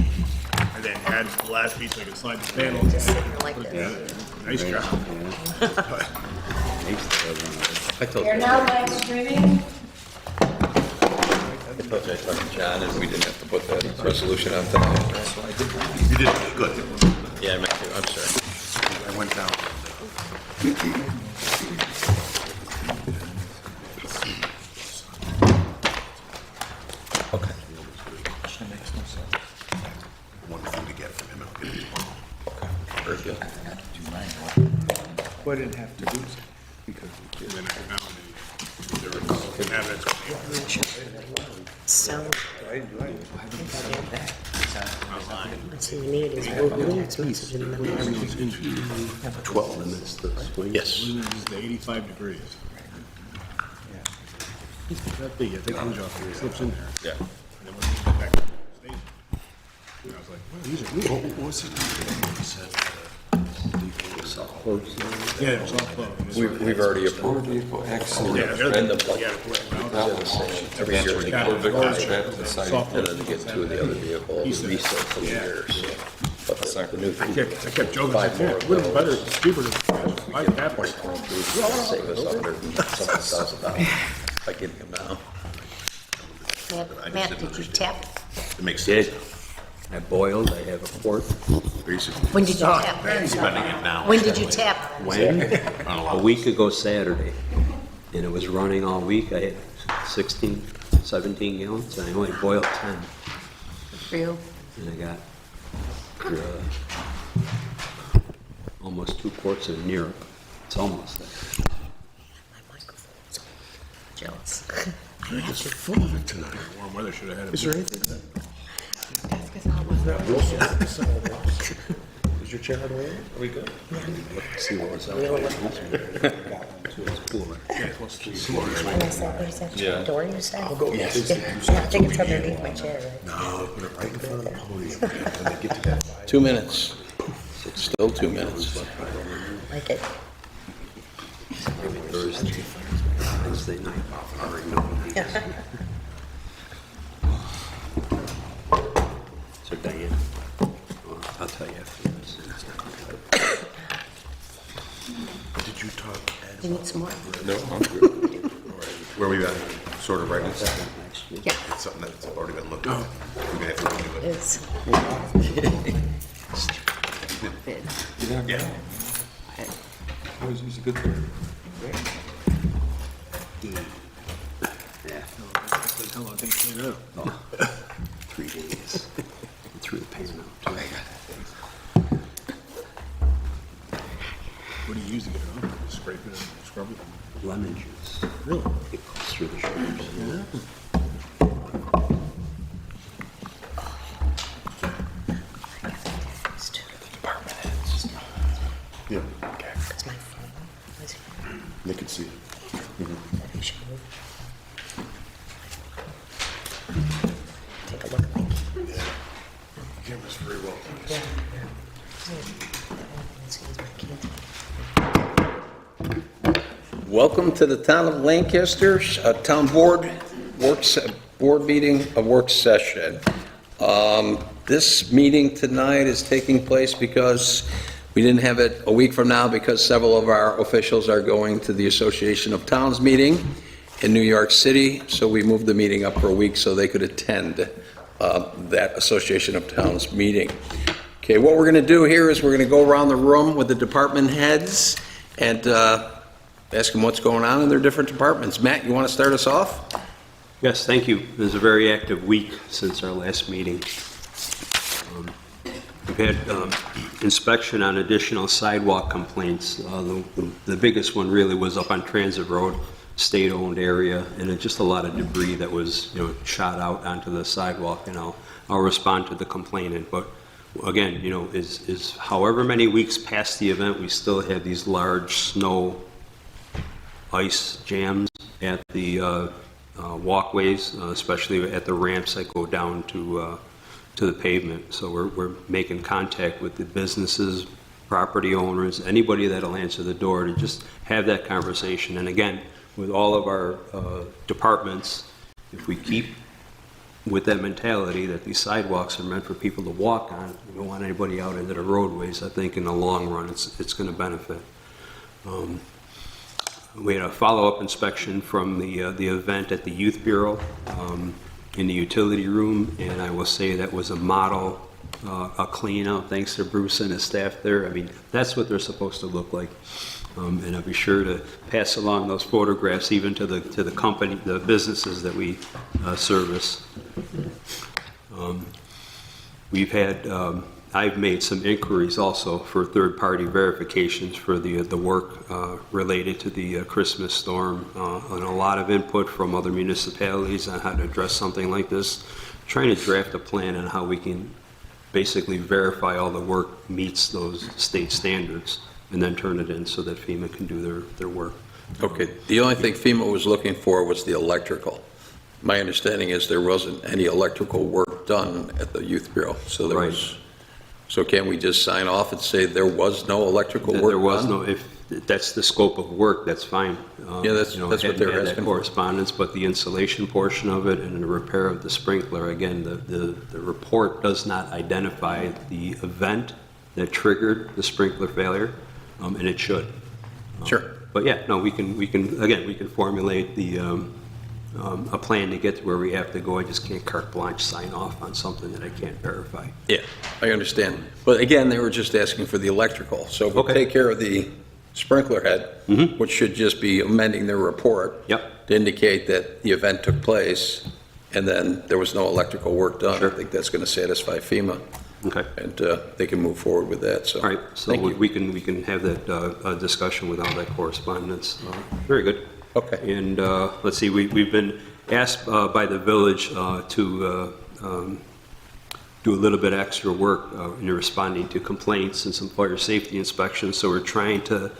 And then add the last piece so I can slide the panel. Just sitting like Yeah, this. nice job. You're now live streaming. I told you I talked to John and we didn't have to put that resolution on tonight. You did good. Yeah, I meant to, I'm sorry. I went down. Okay. One thing to get from him. I'll get it tomorrow. Very good. Well, I didn't have to do so because And then I nominate. Have that. So, I didn't do anything. what's he need is Google Meets message in the middle. 12 minutes to swing. Yes. This is the 85 degrees. He's that big, I think hinge off here, he slips in there. Yeah. And then when he gets back to the station, and I was like, well, these are good. What was it? He said, Yeah, it was all closed. We've already approved. excellent. Yeah, they're And the the, yeah, every year we got get it. and Soft then to get two of the other vehicles, resale for the Yeah. years. But the new I kept joking, I said, yeah, wouldn't it better, it's cheaper to buy the capital. save us $100,000 by getting them now. Matt, did you tap? It makes Did. I boiled, I have a quart. Basically. When did you tap? Spending it now. When did you tap? When? A week ago Saturday. And it was running all week. I had 16, 17 gallons, and I only boiled 10. For you? And I got almost 2 quarts of Near. It's almost there. My microphone's jealous. It's full of it tonight. Warm weather should have had it. Is there anything that? Is your chair out of order? Are we good? See what was out there. It's cooler. And I said, what is that Yeah. door you said? I'll go. Yes. Yeah, I think it's underneath my chair, right? No, put it right in front of the podium. When they get to that 2 minutes. Still 2 minutes. Like it. Maybe Wednesday night. I already know what it is. So Diane, I'll tell you after this. Did you talk? You need some more? No, I'm good. Where we at? Sort of right now. Next year. Yeah, It's something that's already been looked at. We're gonna have to redo it it. is. Yeah. Always use a good word. Yeah, How long did it clean up? 3 days. And threw the pan out. What do you use to get it off? Scrape it and scrub it? Lemon juice. Really? It goes through the shoulders. Yeah, It's my phone. Is it- they can see it. I should move. Take a look at me. Camera's very well. Yeah. Excuse my kid. Welcome to the Town of Lancaster's Town Board Board meeting, a work session. This meeting tonight is taking place because we didn't have it a week from now because several of our officials are going to the Association of Towns meeting in New York City, so we moved the meeting up for a week so they could attend that Association of Towns meeting. Okay, what we're going to do here is we're going to go around the room with the department heads and ask them what's going on in their different departments. Matt, you want to start us off? Yes, thank you. It was a very active week since our last meeting. We've had inspection on additional sidewalk complaints. The biggest one really was up on Transit Road, state-owned area, and it's just a lot of debris that was, shot out onto the sidewalk, and I'll respond to the complainant. But again, is however many weeks past the event, we still have these large snow ice jams at the walkways, especially at the ramps that go down to the pavement. So we're making contact with the businesses, property owners, anybody that'll answer the door to just have that conversation. And again, with all of our departments, if we keep with that mentality that these sidewalks are meant for people to walk on, we don't want anybody out into the roadways. I think in the long run, it's going to benefit. We had a follow-up inspection from the event at the Youth Bureau in the utility room, and I will say that was a model, a clean out, thanks to Bruce and his staff there. I mean, that's what they're supposed to look like. And I'll be sure to pass along those photographs even to the company, the businesses that we service. We've had, I've made some inquiries also for third-party verifications for the work related to the Christmas storm, and a lot of input from other municipalities on how to address something like this. Trying to draft a plan on how we can basically verify all the work meets those state standards, and then turn it in so that FEMA can do their work. Okay, the only thing FEMA was looking for was the electrical. My understanding is there wasn't any electrical work done at the Youth Bureau, so there Right. was, so can we just sign off and say there was no electrical work done? There was no, if that's the scope of work, that's fine. Yeah, that's what hadn't they're had that asking for. correspondence, but the insulation portion of it and the repair of the sprinkler, again, the report does not identify the event that triggered the sprinkler failure, and it should. Sure. But yeah, no, we can formulate a plan to get to where we have to go. I just can't carte blanche sign off on something that I can't verify. Yeah, I understand. But again, they were just asking for the electrical. So if we Okay. take care of the sprinkler head, which should just be amending their report Yep. to indicate that the event took place, and then there was no electrical work done, Sure. I think that's going to satisfy FEMA, Okay. and they can move forward with that, so. All right, so Thank you. we can have that discussion with all that correspondence. Very good. Okay. And let's see, we've been asked by the village to do a little bit extra work in responding to complaints and some fire safety inspections, so we're trying to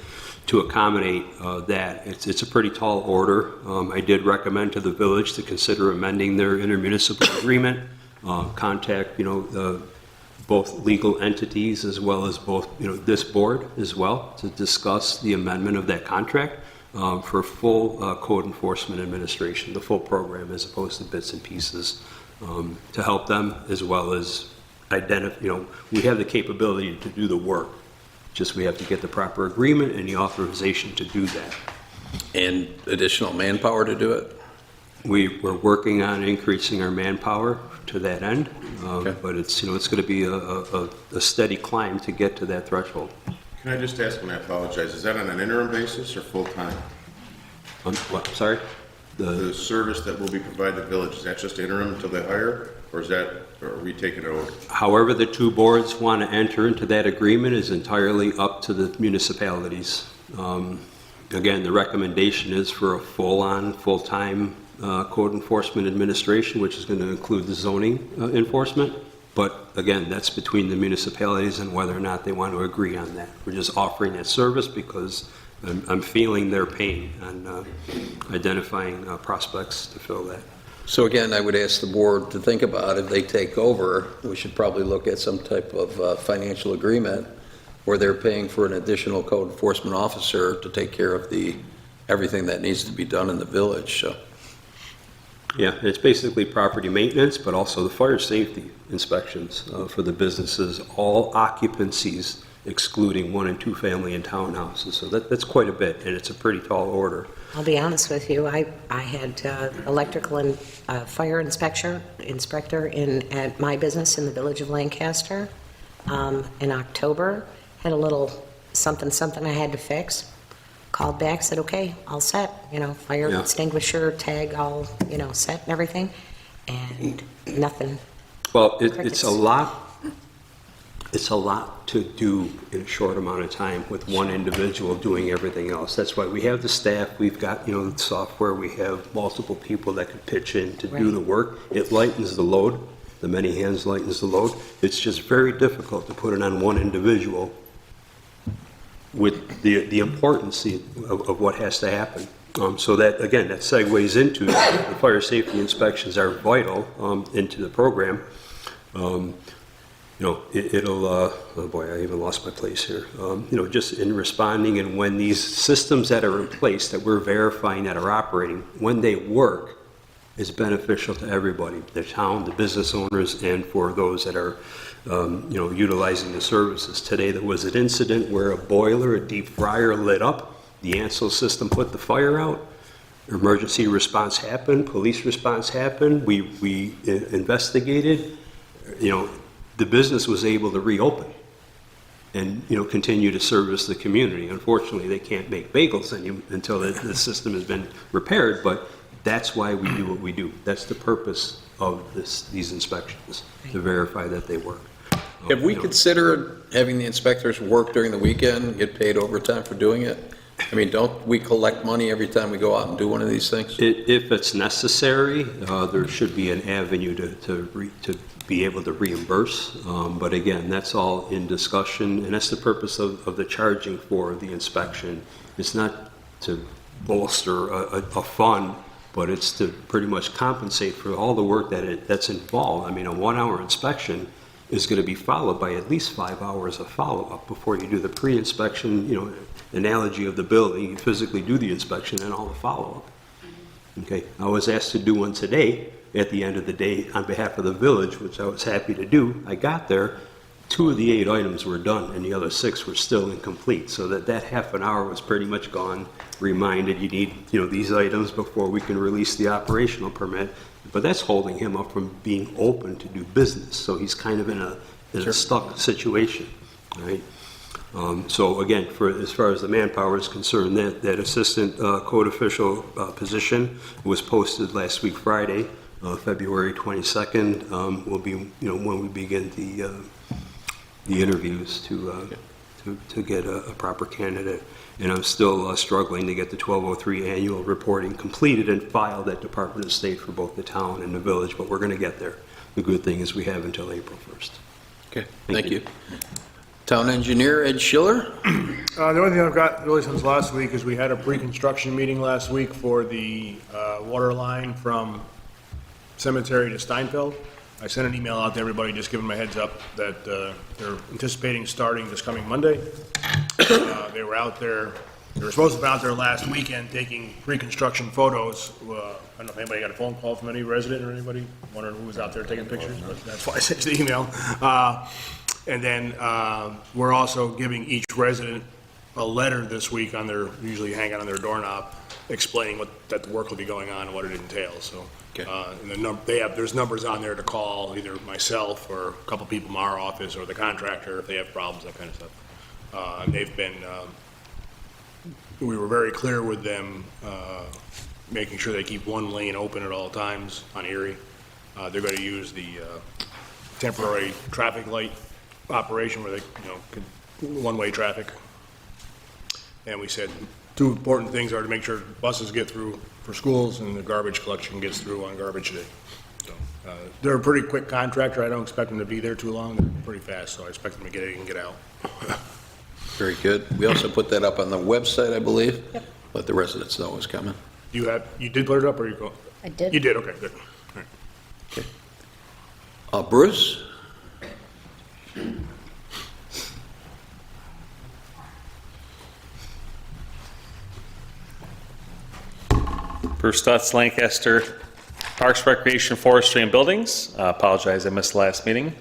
accommodate that. It's a pretty tall order. I did recommend to the village to consider amending their intermunicipal agreement, contact, both legal entities as well as both, this board as well, to discuss the amendment of that contract for full code enforcement administration, the full program as opposed to bits and pieces, to help them as well as identify, we have the capability to do the work. Just we have to get the proper agreement and the authorization to do that. And additional manpower to do it? We're working on increasing our manpower to that end, Okay. but it's going to be a steady climb to get to that threshold. Can I just ask, and I apologize, is that on an interim basis or full-time? Sorry? The service that will be provided to the village, is that just interim until they hire? Or are we taking it over? However the two boards want to enter into that agreement is entirely up to the municipalities. Again, the recommendation is for a full-time code enforcement administration, which is going to include the zoning enforcement. But again, that's between the municipalities and whether or not they want to agree on that. We're just offering that service because I'm feeling their pain on identifying prospects to fill that. So again, I would ask the board to think about if they take over, we should probably look at some type of financial agreement where they're paying for an additional code enforcement officer to take care of everything that needs to be done in the village, so. Yeah, it's basically property maintenance, but also the fire safety inspections for the businesses, all occupancies excluding 1- and 2-family and townhouses. So that's quite a bit, and it's a pretty tall order. I'll be honest with you, I had electrical and fire inspector at my business in the village of Lancaster in October. Had a little something I had to fix. Called back, said, okay, all set, fire Yeah. extinguisher tag, all, set and everything, and nothing. Well, Crickets. it's a lot to do in a short amount of time with one individual doing everything else. That's why we have the staff, we've got, the software, we have multiple people that can pitch in to do Right. the work. It lightens the load, the many hands lightens the load. It's just very difficult to put it on one individual with the importance of what has to happen. So that, again, that segues into the fire safety inspections are vital into the program. It'll, oh boy, I even lost my place here. Just in responding and when these systems that are in place that we're verifying that are operating, when they work, is beneficial to everybody, the town, the business owners, and for those that are, utilizing the services. Today, there was an incident where a boiler, a deep fryer lit up. The Ansel system put the fire out. Emergency response happened, police response happened. We investigated. The business was able to reopen and, continue to service the community. Unfortunately, they can't make bagels until the system has been repaired, but that's why we do what we do. That's the purpose of these inspections, to verify that they work. Have we considered having the inspectors work during the weekend, get paid overtime for doing it? I mean, don't we collect money every time we go out and do one of these things? If it's necessary, there should be an avenue to be able to reimburse. But again, that's all in discussion, and that's the purpose of the charging for the inspection. It's not to bolster a fund, but it's to pretty much compensate for all the work that's involved. I mean, a 1-hour inspection is going to be followed by at least 5 hours of follow-up before you do the pre-inspection, analogy of the building. You physically do the inspection and all the follow-up. Okay, I was asked to do one today at the end of the day on behalf of the village, which I was happy to do. I got there, 2 of the 8 items were done and the other 6 were still incomplete. So that half an hour was pretty much gone. Reminded you need, these items before we can release the operational permit. But that's holding him up from being open to do business. So he's kind of in a stuck situation, right? So again, as far as the manpower is concerned, that assistant code official position was posted last week Friday, February 22nd. Will be when we begin the interviews to get a proper candidate. And I'm still struggling to get the 1203 annual reporting completed and filed at Department of State for both the town and the village, but we're going to get there. The good thing is we have until April 1st. Okay, thank you. Town engineer Ed Schiller. The only thing I've got really since last week is we had a pre-construction meeting last week for the water line from Cemetery to Steinfeld. I sent an email out to everybody just giving my heads up that they're anticipating starting this coming Monday. They were out there, they were supposed to be out there last weekend taking pre-construction photos. I don't know if anybody got a phone call from any resident or anybody wondering who was out there taking pictures, but that's why I sent you the email. And then we're also giving each resident a letter this week on their, usually hang it on their doorknob, explaining that the work will be going on and what it entails. So, and there's numbers on there to call, either myself or a couple people from our office or the contractor if they have problems, that kind of stuff. And they've been, we were very clear with them, making sure they keep one lane open at all times on Erie. They're going to use the temporary traffic light operation where they, one-way traffic. And we said 2 important things are to make sure buses get through for schools and the garbage collection gets through on garbage day. So, they're a pretty quick contractor. I don't expect them to be there too long. They're pretty fast, so I expect them to get in and get out. Very good. We also put that up on the website, I believe. Yep. Let the residents know what's coming. You did put it up, or you go? I did. You did, okay, good. All right. Okay. Bruce? Bruce Stutz, Lancaster Parks, Recreation, Forestry, and Buildings. Apologize, I missed the last meeting.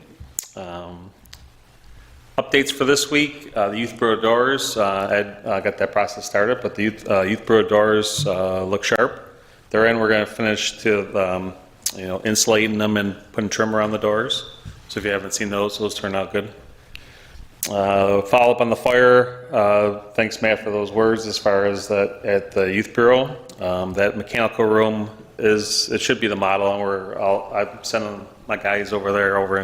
Updates for this week, the Youth Bureau doors, Ed got that process started, but the Youth Bureau doors look sharp. They're in, we're going to finish to, insulating them and putting trim around the doors. So if you haven't seen those turned out good. Follow up on the fire, thanks Matt for those words as far as that at the Youth Bureau. That mechanical room it should be the model, and I'm sending my guys over there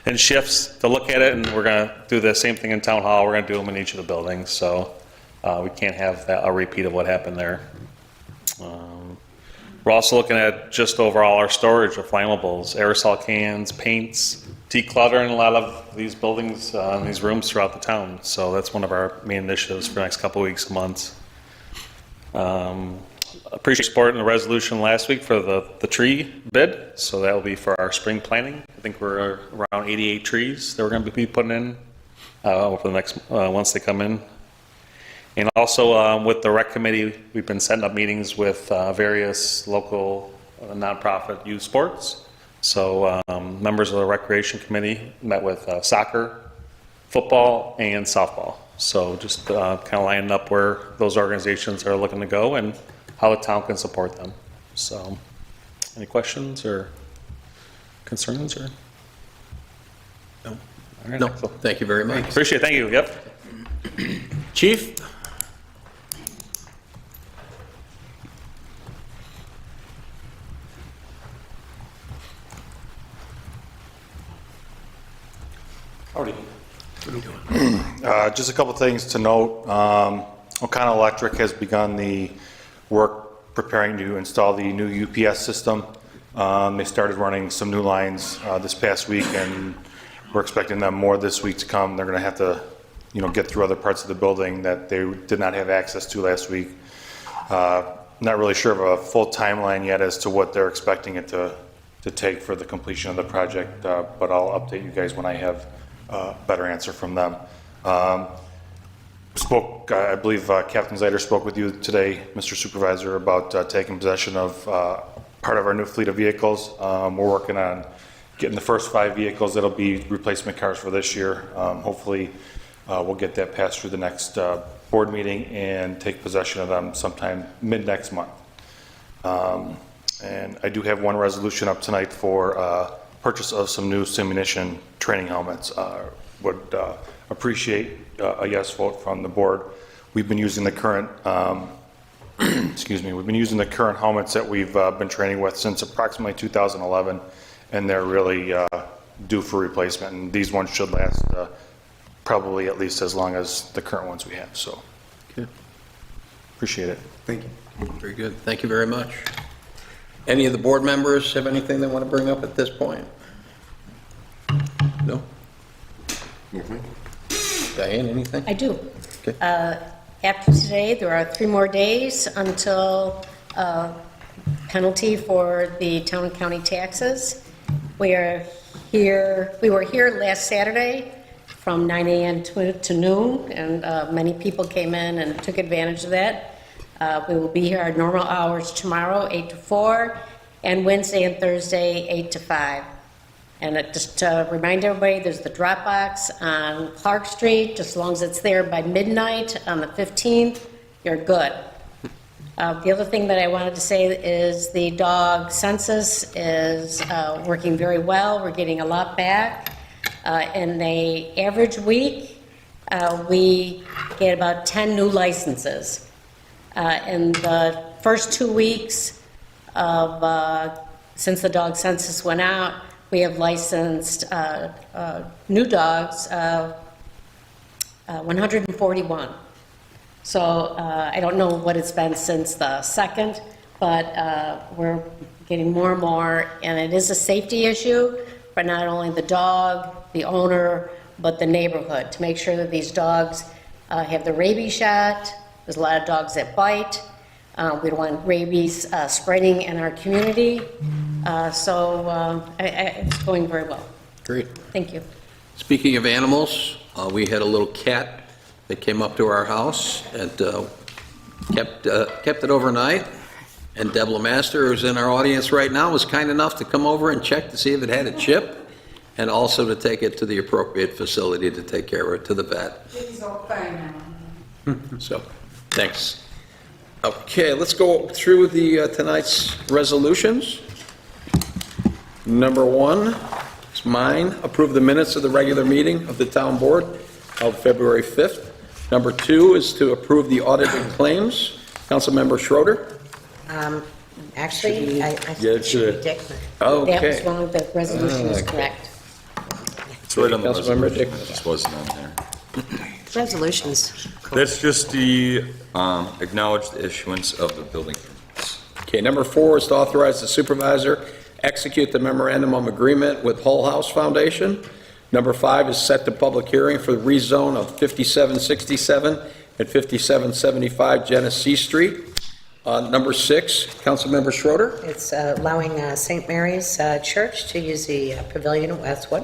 in shifts to look at it, and we're going to do the same thing in Town Hall. We're going to do them in each of the buildings, so we can't have a repeat of what happened there. We're also looking at just overall our storage of flammables, aerosol cans, paints, decluttering a lot of these buildings, these rooms throughout the town. So that's one of our main initiatives for the next couple of weeks and months. Appreciate support in the resolution last week for the tree bid. So that will be for our spring planting. I think we're around 88 trees that we're going to be putting in over the next, once they come in. And also with the rec committee, we've been setting up meetings with various local nonprofit youth sports. So members of the recreation committee met with soccer, football, and softball. So just kind of lining up where those organizations are looking to go and how the town can support them. So any questions or concerns or? No. All right, No, excellent. thank you very much. Appreciate it. Thank you. Yep. Chief? Just a couple things to note. O'Connell Electric has begun the work preparing to install the new UPS system. They started running some new lines this past week, and we're expecting them more this week to come. They're going to have to, get through other parts of the building that they did not have access to last week. Not really sure of a full timeline yet as to what they're expecting it to take for the completion of the project, but I'll update you guys when I have a better answer from them. I believe Captain Zeider spoke with you today, Mr. Supervisor, about taking possession of part of our new fleet of vehicles. We're working on getting the first 5 vehicles that'll be replacement cars for this year. Hopefully, we'll get that passed through the next board meeting and take possession of them sometime mid-next month. And I do have one resolution up tonight for purchase of some new simunition training helmets. Would appreciate a yes vote from the board. We've been using the current, excuse me, we've been using the current helmets that we've been training with since approximately 2011, and they're really due for replacement. And these ones should last probably at least as long as the current ones we have. So, Okay. appreciate it. Thank you. Very good. Thank you very much. Any of the board members have anything they want to bring up at this point? No? Diane, anything? I do. Okay. After today, there are 3 more days until penalty for the town and county taxes. We were here last Saturday from 9 a.m. to noon, and many people came in and took advantage of that. We will be here our normal hours tomorrow, 8 to 4, and Wednesday and Thursday, 8 to 5. And just to remind everybody, there's the drop box on Clark Street. Just as long as it's there by midnight on the 15th, you're good. The other thing that I wanted to say is the dog census is working very well. We're getting a lot back. In the average week, we get about 10 new licenses. In the first 2 weeks of since the dog census went out, we have licensed new dogs, 141. So I don't know what it's been since the 2nd, but we're getting more and more, and it is a safety issue for not only the dog, the owner, but the neighborhood, to make sure that these dogs have the rabies shot. There's a lot of dogs that bite. We don't want rabies spreading in our community. So it's going very well. Great. Thank you. Speaking of animals, we had a little cat that came up to our house and kept it overnight. And Deb Lemaster, who's in our audience right now, was kind enough to come over and check to see if it had a chip, and also to take it to the appropriate facility to take care of it, to the vet. It's okay now. So, thanks. Okay, let's go through the tonight's resolutions. Number 1 is mine. Approve the minutes of the regular meeting of the town board held February 5th. Number 2 is to approve the audited claims. Councilmember Schroeder? Actually, I Yeah, it should should. be Dick. That was Okay. wrong, the resolution is correct. It's right on the Councilmember resolution. Dick. It just wasn't on there. Resolutions. That's just the acknowledged issuance of the building permits. Okay, number 4 is to authorize the supervisor execute the memorandum of agreement with Hull House Foundation. Number 5 is set the public hearing for the rezone of 5767 and 5775 Genesee Street. Number 6, Councilmember Schroeder. It's allowing St. Mary's Church to use the pavilion at Westwood.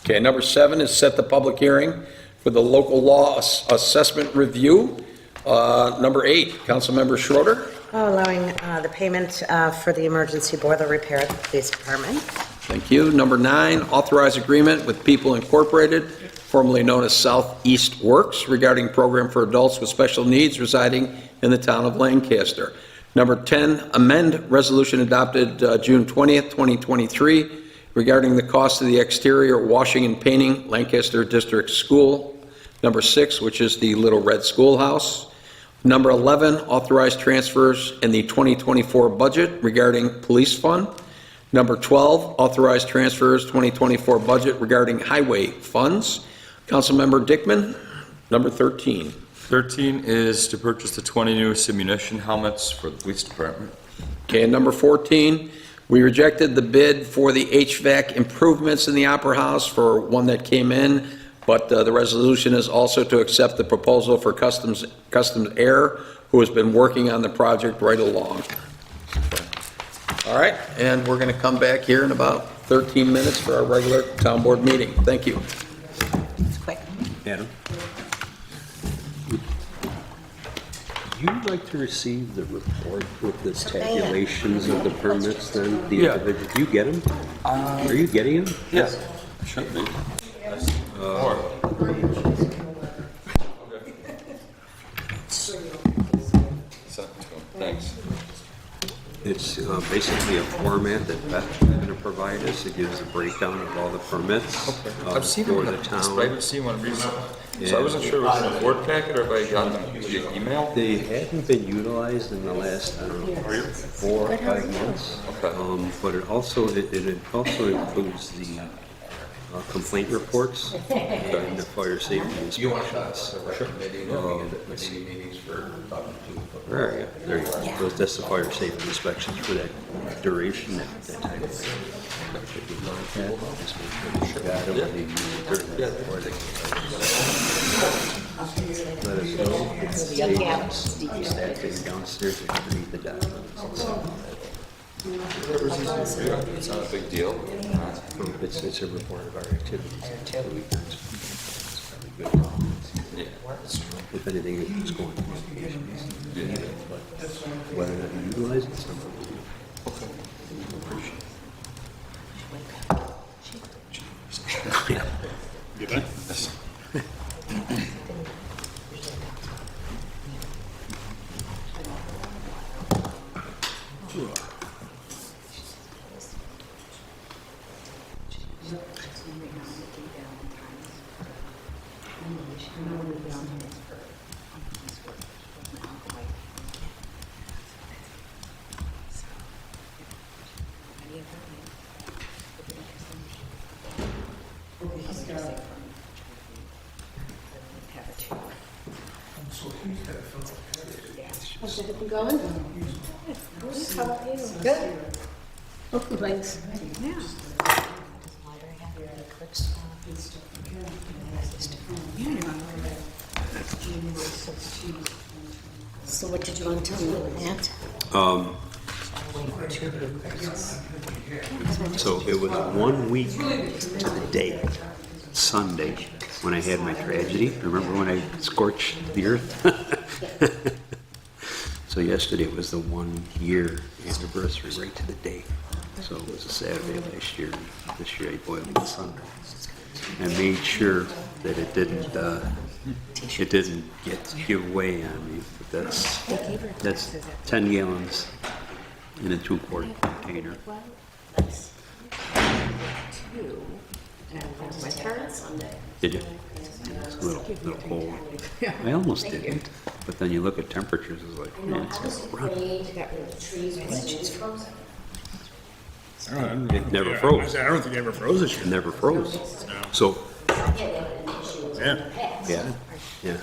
Okay, number 7 is set the public hearing for the local law assessment review. Number 8, Councilmember Schroeder. Allowing the payment for the emergency boiler repair at the police department. Thank you. Number 9, authorize agreement with People Incorporated, formerly known as Southeast Works, regarding program for adults with special needs residing in the town of Lancaster. Number 10, amend resolution adopted June 20th, 2023, regarding the cost of the exterior washing and painting Lancaster District School. Number 6, which is the Little Red Schoolhouse. Number 11, authorize transfers in the 2024 budget regarding police fund. Number 12, authorize transfers 2024 budget regarding highway funds. Councilmember Dickman. Number 13. 13 is to purchase the 20 newest ammunition helmets for the police department. Okay, and number 14, we rejected the bid for the HVAC improvements in the Opera House for one that came in, but the resolution is also to accept the proposal for Customs Air, who has been working on the project right along. All right, and we're going to come back here in about 13 minutes for our regular town board meeting. Thank you. It's quick. Adam? Would you like to receive the report with the tabulations of the permits then? The Yeah. individual, do you get them? Are you getting them? Yes. Should be. Thanks. It's basically a format that Beth is going to provide us. It gives a breakdown of all the permits I've seen for them, the but I town. haven't seen one recently. So I wasn't sure if it was in a board packet or if I got them via email. They haven't been utilized in the last, I don't know, 4 or 5 months. Okay. But it also includes the complaint reports and the fire safety inspections. There you go. That's the fire safety inspections for that duration, that time frame. If you like that, just make sure you got them, maybe before they let us know. It's staffing downstairs, they can read the documents. It's not a big deal. It's a report of our activities. It's probably good. Yeah, that's true. If anything, it's going to communications. But whether or not you utilize it, something we do. Good. No complaints. So what did you want to tell me, Matt? So it was 1 week to the day, Sunday, when I had my tragedy. Remember when I scorched the earth? So yesterday was the 1 year anniversary, right to the day. So it was a Saturday last year. This year I boiled it Sunday. I made sure that it didn't give way on me. But that's 10 gallons in a 2-quart container. Did you? It's a little cold. I almost didn't, but then you look at temperatures, it's like, man, it's gonna run. It never froze. I don't think it ever froze this year. It never froze. So, Yeah. yeah,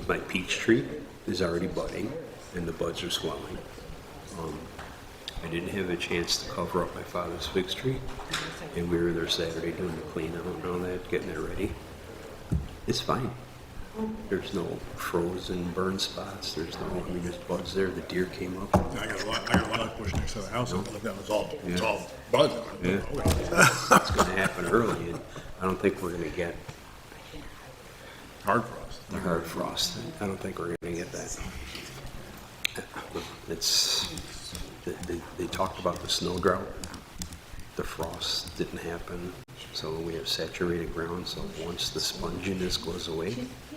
my peach tree is already budding, and the buds are swelling. I didn't have a chance to cover up my father's fig tree, and we were there Saturday doing the clean out and all that, getting it ready. It's fine. There's no frozen burn spots. There's buds there. The deer came up. I got a lot of bush next to the house. It looked like it's all buds. Yeah. It's going to happen early, and I don't think we're going to get Hard frost. the hard frost. I don't think we're going to get that. It's, they talked about the snow drought. The frost didn't happen, so we have saturated ground, so once the sponginess goes away,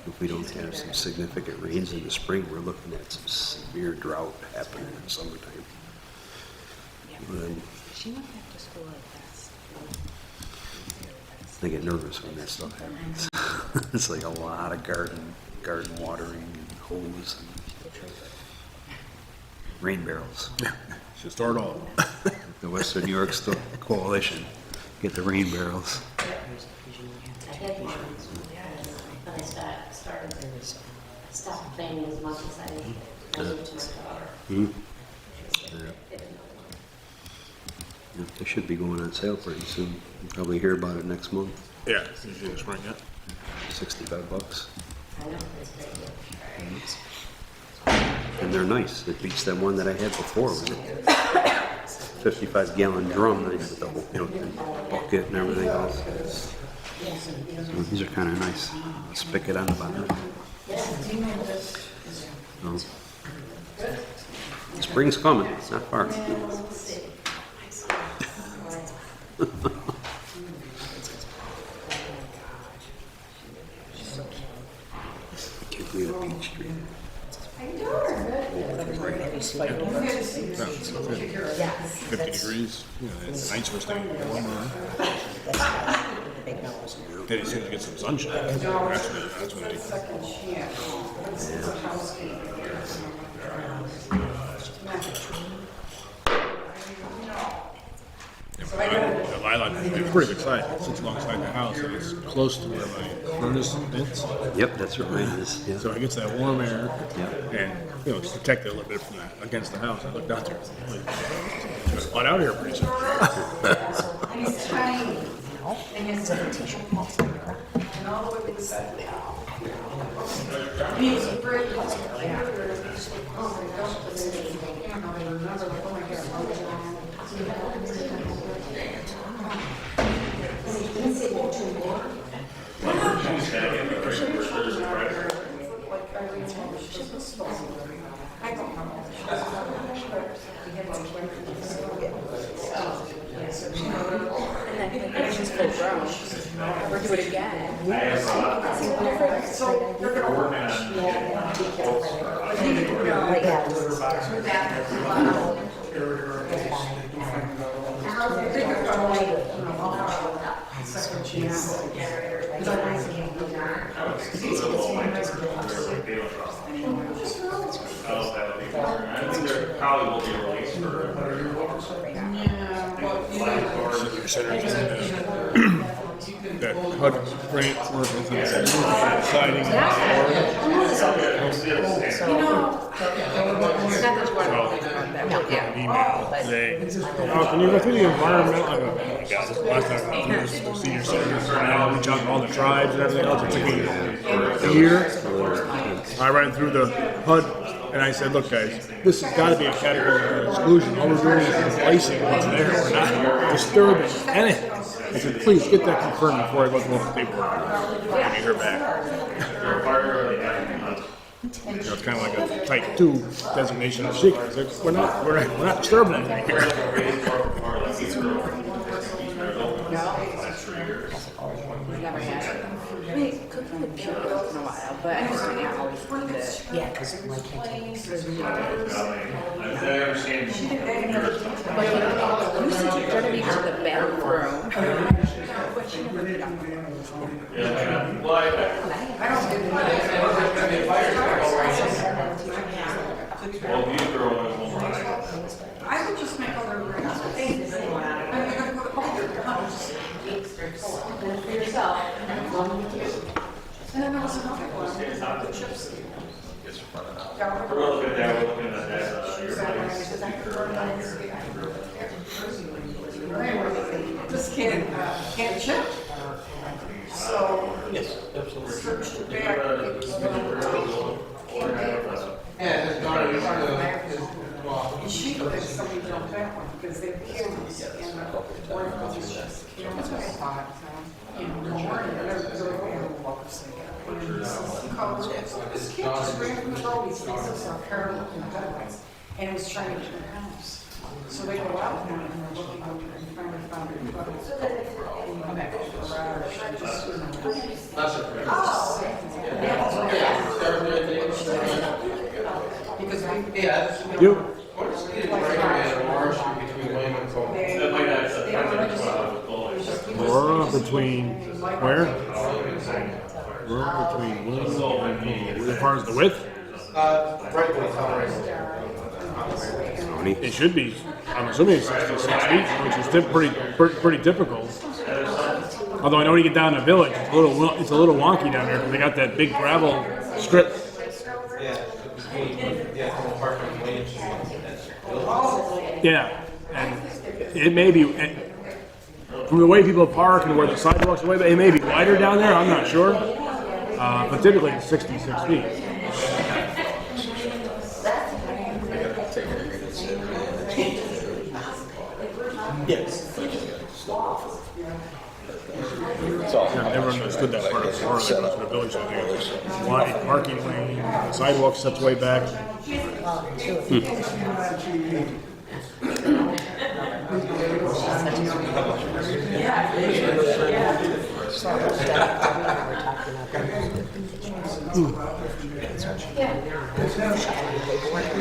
if we don't have some significant rains in the spring, we're looking at some severe drought happening in summertime. And then I get nervous when that stuff happens. It's like a lot of garden watering and hose and rain barrels. Should start all. The Western New York Coalition, get the rain barrels. I had one, but I stopped playing as much as I moved to my daughter. Yeah, they should be going on sale pretty soon. You'll probably hear about it next month. Yeah, usually in the spring, yeah. $65. I know, it's very good. And they're nice. It beats that one that I had before. It was a 55-gallon drum. They had the whole, bucket and everything else. So these are kind of nice. Spigot on the bottom. So, spring's coming. It's not far. Can't believe the Beach Street. No, it's not good. 50 degrees, it's nice for staying warmer. Then as soon as you get some sunshine, that's when they... The lilac, it's pretty good size. It sits alongside the house, and it's close to where my furnace is. Yep, that's what mine is. Yeah. So it gets that warm air, Yep. and it's protected a little bit from that against the house. I looked out there, like, it's gonna flood out here pretty soon. And it's tiny. And it's a t-shirt. And all the way to the side. Music break. Oh my gosh. I remember the one I Or do it again. That HUD grant work with the siding and email today. Oh, can you go through the environmental? Oh my God, this is the last time I went through this senior center. And I reach out to all the tribes and everything else. It took me a year. I ran through the HUD and I said, look guys, this has got to be a category of exclusion. All we're doing is replacing what's there. We're not disturbing anything. I said, please get that confirmed before I go through all the paperwork. Let me hear back. It's kind of like a type 2 designation of secret. Like, we're not disturbing anything here. Never had it. I mean, cooking with pure once in a while, but I always wanted it. Yeah, because my kids. Like, you said you're gonna be to the bathroom. I don't do I would just make all the rings. I'm gonna put all the for yourself. And then there was another one, the chips. We're looking at that, we're looking at that. Just can't chip. So. Yes, absolutely. Searched the back. And she thinks somebody jumped that one because they have cameras and one of them is just cameras. I thought, more and this kid just ran from the road, he's facing some parallel in the headlights. and it was trying to get their house. So they go out now and they're looking over and finally found it. Come back to the garage, and just, you know. Because we, You? Laura between where? Laura between, as far as the width? It should be, I'm assuming it's 66 feet, which is pretty typical. Although I know when you get down to the village, it's a little wonky down there because they got that big gravel strip. Yeah, and it may be, from the way people park and where the sidewalks are, it may be wider down there, I'm not sure. But typically it's 66 feet. Yeah, never understood that part of the car, like most of the village do. Wide parking lane, the sidewalk sets way back.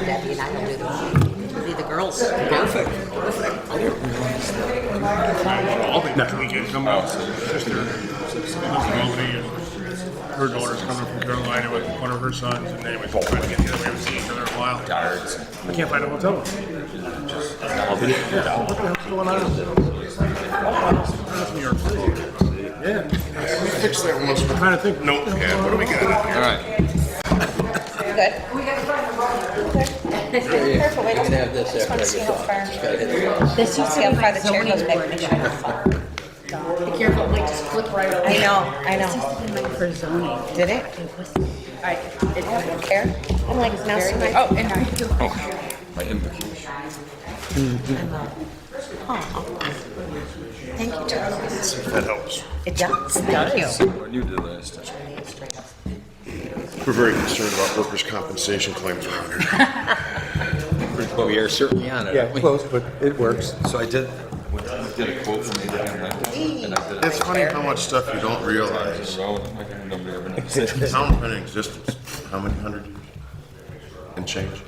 Debbie and I will do the girls. Perfect. All the next weekend come out. Sister lives in Albany, and her daughter's coming from Carolina with one of her sons, and anyway, we're trying to get together. We haven't seen each other in a while. I can't find a hotel room. What the hell's going on? That's New York City. Yeah. Fix that once. I'm trying to think. Notepad, what do we got in here? All right. Good. Careful, you can have this after I get done. Just gotta hit the button. This used to be how far the chair goes back. Be careful, it might just flip right over. I know. for zoning. Did it? Right. I don't care. I'm like, now somebody. Oh, and I My implication. Thank you, Charles. That helps. It does, thank you. What you did last time. We're very concerned about workers' compensation claims around here. Well, we are certainly on it, aren't we? Close, but it works. So I did a quote from Abraham Lincoln, and I did It's funny how much stuff you don't realize. Nobody ever knows. The town's been in existence, how many hundred years? And change.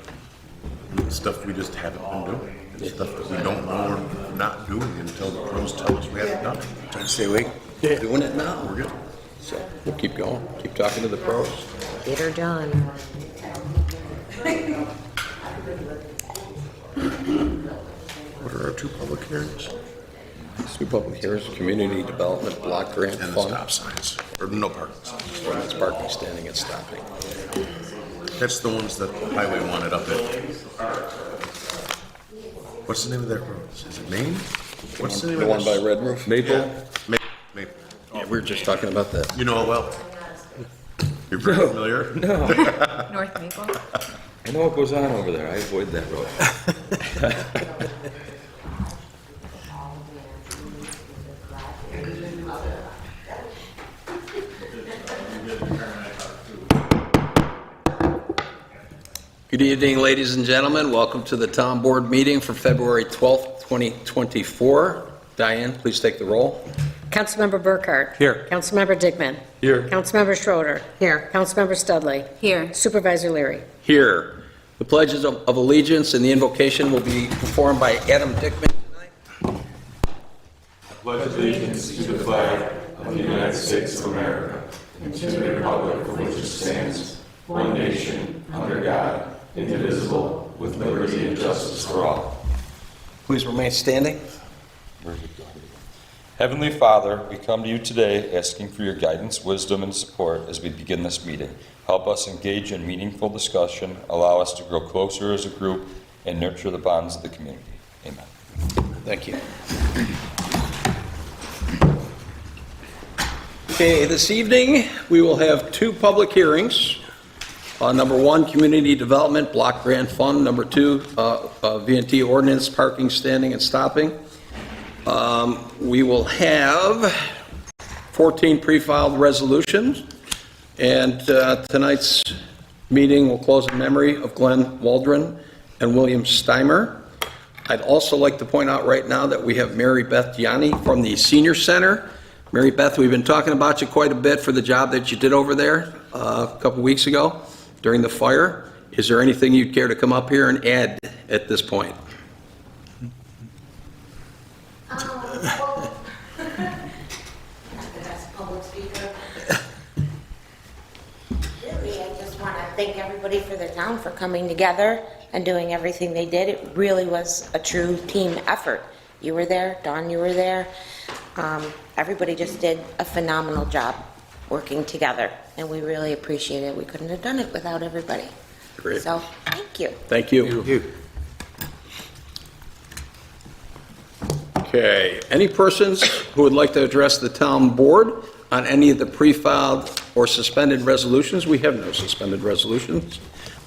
Stuff we just haven't been doing. It's stuff that we don't know we're not doing until the pros tell us we haven't done it. Trying to stay awake. Doing it now. We're good. So we'll keep going. Keep talking to the pros. Get her done. What are our two public hearings? Two public hearings, community development block grant And the fund. stop signs, or no parking signs. It's parking, standing, and stopping. That's the ones that the highway wanted up at. What's the name of that road? Is it Maine? What's the name The of one by that? Red Roof? Maple? Maple. Yeah, we were just talking about that. You know it well. You're very familiar? No, North Maple. I know what goes on over there. I avoid that road. Good evening, ladies and gentlemen. Welcome to the town board meeting for February 12th, 2024. Diane, please take the roll. Councilmember Burkhart. Here. Councilmember Dickman. Here. Councilmember Schroeder. Here. Councilmember Studley. Here. Supervisor Leary. Here. The pledges of allegiance and the invocation will be performed by Adam Dickman tonight. Pledge allegiance to the flag of the United States of America and to the republic for which it stands, one nation, under God, indivisible, with liberty and justice for all. Please remain standing. Heavenly Father, we come to you today asking for your guidance, wisdom, and support as we begin this meeting. Help us engage in meaningful discussion, allow us to grow closer as a group, and nurture the bonds of the community. Amen. Thank you. Okay, this evening, we will have two public hearings. Number one, Community Development Block Grant Fund. Number two, V&T Ordinance, Parking, Standing, and Stopping. We will have 14 pre-filed resolutions, and tonight's meeting will close in memory of Glenn Waldron and William Steimer. I'd also like to point out right now that we have Mary Beth Yanni from the Senior Center. Mary Beth, we've been talking about you quite a bit for the job that you did over there a couple weeks ago during the fire. Is there anything you'd care to come up here and add at this point? Not the best public speaker. Really, I just want to thank everybody for their town for coming together and doing everything they did. It really was a true team effort. You were there, Dawn, you were there. Everybody just did a phenomenal job working together, and we really appreciate it. We couldn't have done it without everybody. Great. So, thank you. Thank you. Okay, any persons who would like to address the town board on any of the pre-filed or suspended resolutions? We have no suspended resolutions.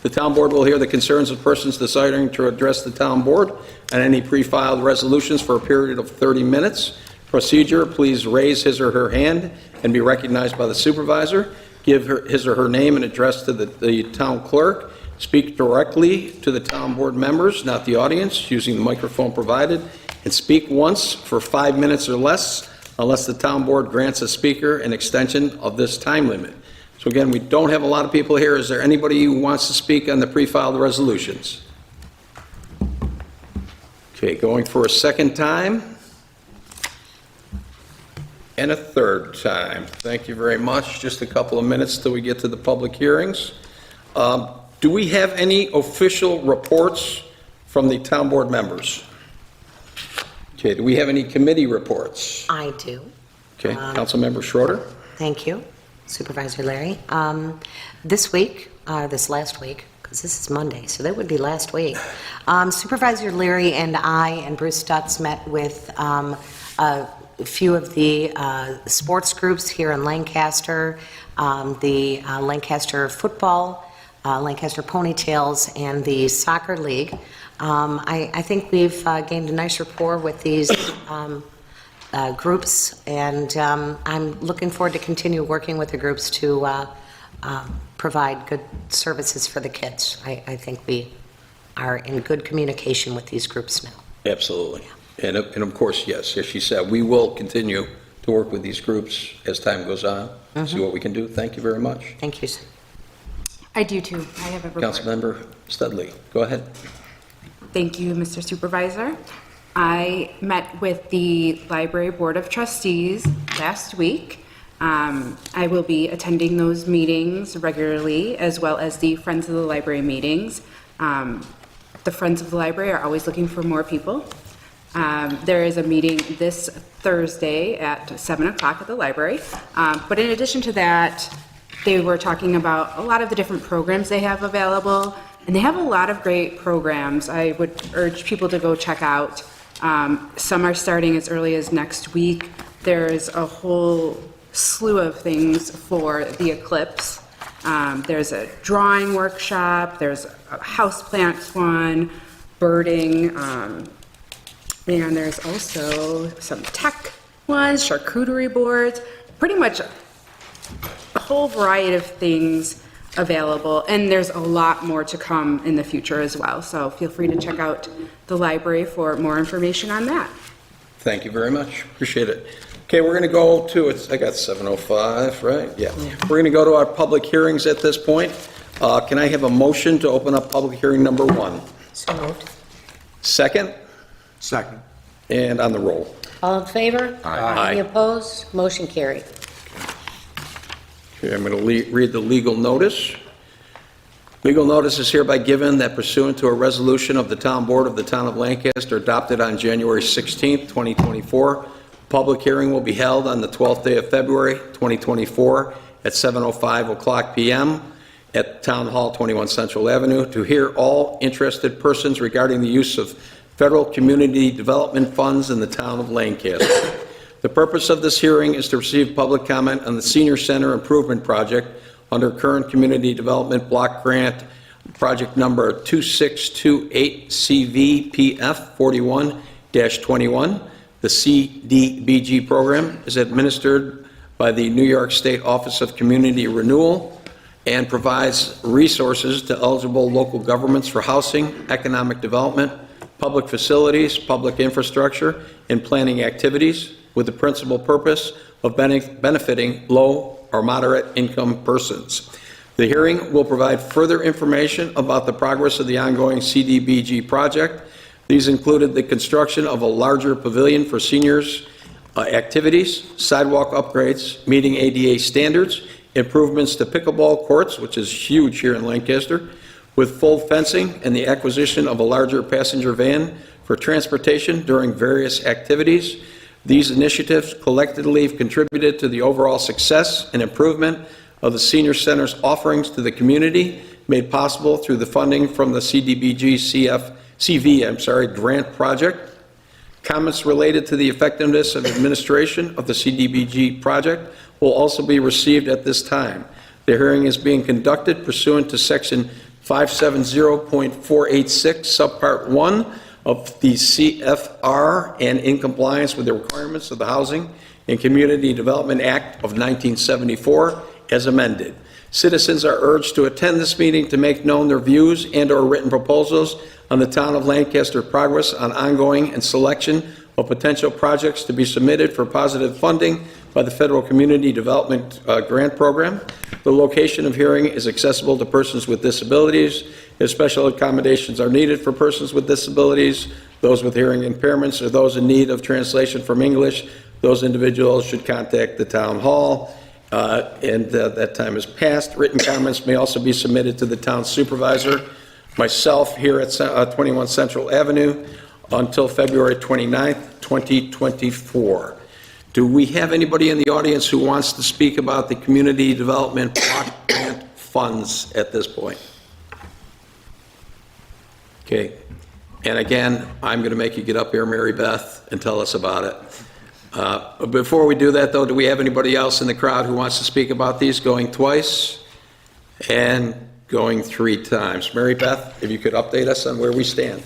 The town board will hear the concerns of persons desiring to address the town board on any pre-filed resolutions for a period of 30 minutes. Procedure, please raise his or her hand and be recognized by the supervisor. Give his or her name and address to the town clerk. Speak directly to the town board members, not the audience, using the microphone provided, and speak once for 5 minutes or less, unless the town board grants a speaker an extension of this time limit. So again, we don't have a lot of people here. Is there anybody who wants to speak on the pre-filed resolutions? Okay, going for a second time. And a third time. Thank you very much. Just a couple of minutes till we get to the public hearings. Do we have any official reports from the town board members? Okay, do we have any committee reports? I do. Okay, Councilmember Schroeder? Thank you, Supervisor Larry. This week, this last week, because this is Monday, so that would be last week, Supervisor Larry and I and Bruce Stutz met with a few of the sports groups here in Lancaster, the Lancaster football, Lancaster Ponytails, and the soccer league. I think we've gained a nice rapport with these groups, and I'm looking forward to continue working with the groups to provide good services for the kids. I think we are in good communication with these groups now. Absolutely. And of course, yes, as she said, we will continue to work with these groups as time goes on, see what we can do. Thank you very much. Thank you, sir. I do too. I have a report. Councilmember Studley, go ahead. Thank you, Mr. Supervisor. I met with the Library Board of Trustees last week. I will be attending those meetings regularly, as well as the Friends of the Library meetings. The Friends of the Library are always looking for more people. There is a meeting this Thursday at 7 o'clock at the library. But in addition to that, they were talking about a lot of the different programs they have available, and they have a lot of great programs I would urge people to go check out. Some are starting as early as next week. There's a whole slew of things for the eclipse. There's a drawing workshop, there's a houseplants one, birding, and there's also some tech ones, charcuterie boards, pretty much a whole variety of things available, and there's a lot more to come in the future as well. So feel free to check out the library for more information on that. Thank you very much. Appreciate it. Okay, we're going to go to, I got 7:05, right? Yeah. We're going to go to our public hearings at this point. Can I have a motion to open up public hearing number 1? So moved. Second? Second. And on the roll. All in favor? Aye. Any opposed? Motion carried. Okay, I'm going to read the legal notice. Legal notice is hereby given that pursuant to a resolution of the Town Board of the Town of Lancaster adopted on January 16th, 2024, public hearing will be held on the 12th day of February, 2024, at 7:05 p.m. at Town Hall, 21 Central Avenue, to hear all interested persons regarding the use of federal community development funds in the Town of Lancaster. The purpose of this hearing is to receive public comment on the Senior Center Improvement Project under current Community Development Block Grant, project number 2628CVPF41-21. The CDBG program is administered by the New York State Office of Community Renewal and provides resources to eligible local governments for housing, economic development, public facilities, public infrastructure, and planning activities with the principal purpose of benefiting low or moderate income persons. The hearing will provide further information about the progress of the ongoing CDBG project. These included the construction of a larger pavilion for seniors' activities, sidewalk upgrades, meeting ADA standards, improvements to pickleball courts, which is huge here in Lancaster, with full fencing and the acquisition of a larger passenger van for transportation during various activities. These initiatives collectively have contributed to the overall success and improvement of the senior center's offerings to the community, made possible through the funding from the CDBG CV grant project. Comments related to the effectiveness of administration of the CDBG project will also be received at this time. The hearing is being conducted pursuant to Section 570.486, Subpart 1 of the CFR and in compliance with the requirements of the Housing and Community Development Act of 1974 as amended. Citizens are urged to attend this meeting to make known their views and/or written proposals on the Town of Lancaster progress on ongoing and selection of potential projects to be submitted for positive funding by the Federal Community Development Grant Program. The location of hearing is accessible to persons with disabilities. If special accommodations are needed for persons with disabilities, those with hearing impairments, or those in need of translation from English, those individuals should contact the Town Hall. That time has passed. Written comments may also be submitted to the Town Supervisor, myself, here at 21 Central Avenue until February 29th, 2024. Do we have anybody in the audience who wants to speak about the Community Development Block Grant funds at this point? Okay. And again, I'm going to make you get up here, Mary Beth, and tell us about it. Before we do that, though, do we have anybody else in the crowd who wants to speak about these, going twice and going 3 times? Mary Beth, if you could update us on where we stand.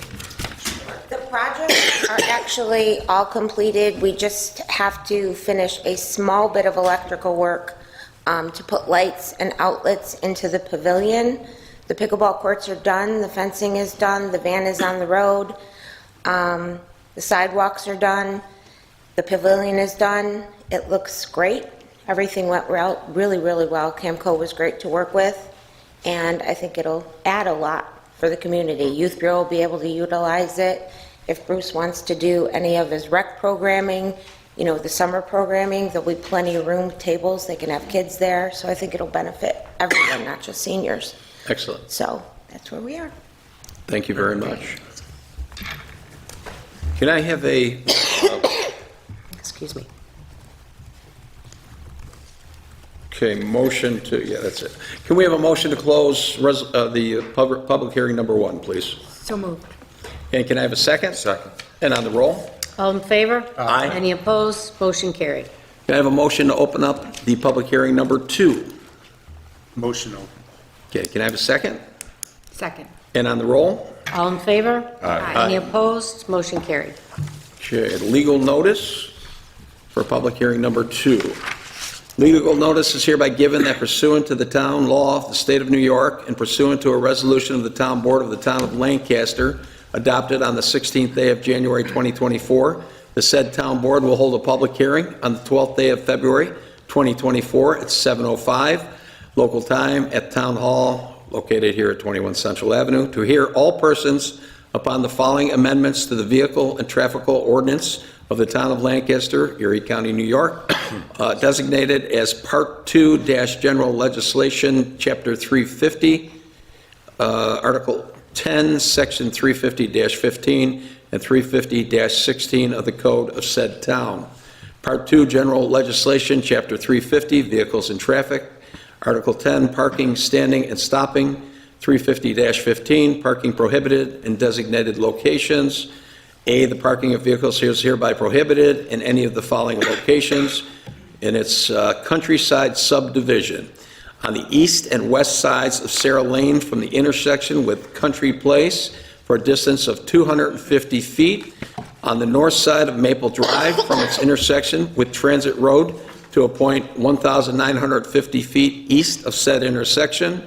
The projects are actually all completed. We just have to finish a small bit of electrical work to put lights and outlets into the pavilion. The pickleball courts are done, the fencing is done, the van is on the road, the sidewalks are done. The pavilion is done. It looks great. Everything went really, really well. Camco was great to work with, and I think it'll add a lot for the community. Youth Bureau will be able to utilize it. If Bruce wants to do any of his rec programming, you know, the summer programming, there'll be plenty of room, tables, they can have kids there, so I think it'll benefit everyone, not just seniors. Excellent. So that's where we are. Thank you very much. Can I have a... Excuse me. Okay, motion to, yeah, that's it. Can we have a motion to close the public hearing number 1, please? So moved. And can I have a second? Second. And on the roll? All in favor? Aye. Any opposed? Motion carried. Can I have a motion to open up the public hearing number 2? Motion open. Okay, can I have a second? Second. And on the roll? All in favor? Aye. Any opposed? Motion carried. Okay, legal notice for public hearing number 2. Legal notice is hereby given that pursuant to the town law of the state of New York and pursuant to a resolution of the town board of the town of Lancaster adopted on the 16th day of January 2024, the said town board will hold a public hearing on the 12th day of February 2024 at 7:05 local time at Town Hall located here at 21 Central Avenue to hear all persons upon the following amendments to the Vehicle and Traffical Ordinance of the Town of Lancaster, Erie County, New York, designated as Part 2 General Legislation, Chapter 350, Article 10, Section 350-15 and 350-16 of the Code of said town. Part 2 General Legislation, Chapter 350, Vehicles and Traffic, Article 10, Parking, Standing, and Stopping, 350-15, Parking Prohibited in Designated Locations. A, the parking of vehicles is hereby prohibited in any of the following locations in its countryside subdivision. On the east and west sides of Sarah Lane from the intersection with Country Place for a distance of 250 feet. On the north side of Maple Drive from its intersection with Transit Road to a point 1,950 feet east of said intersection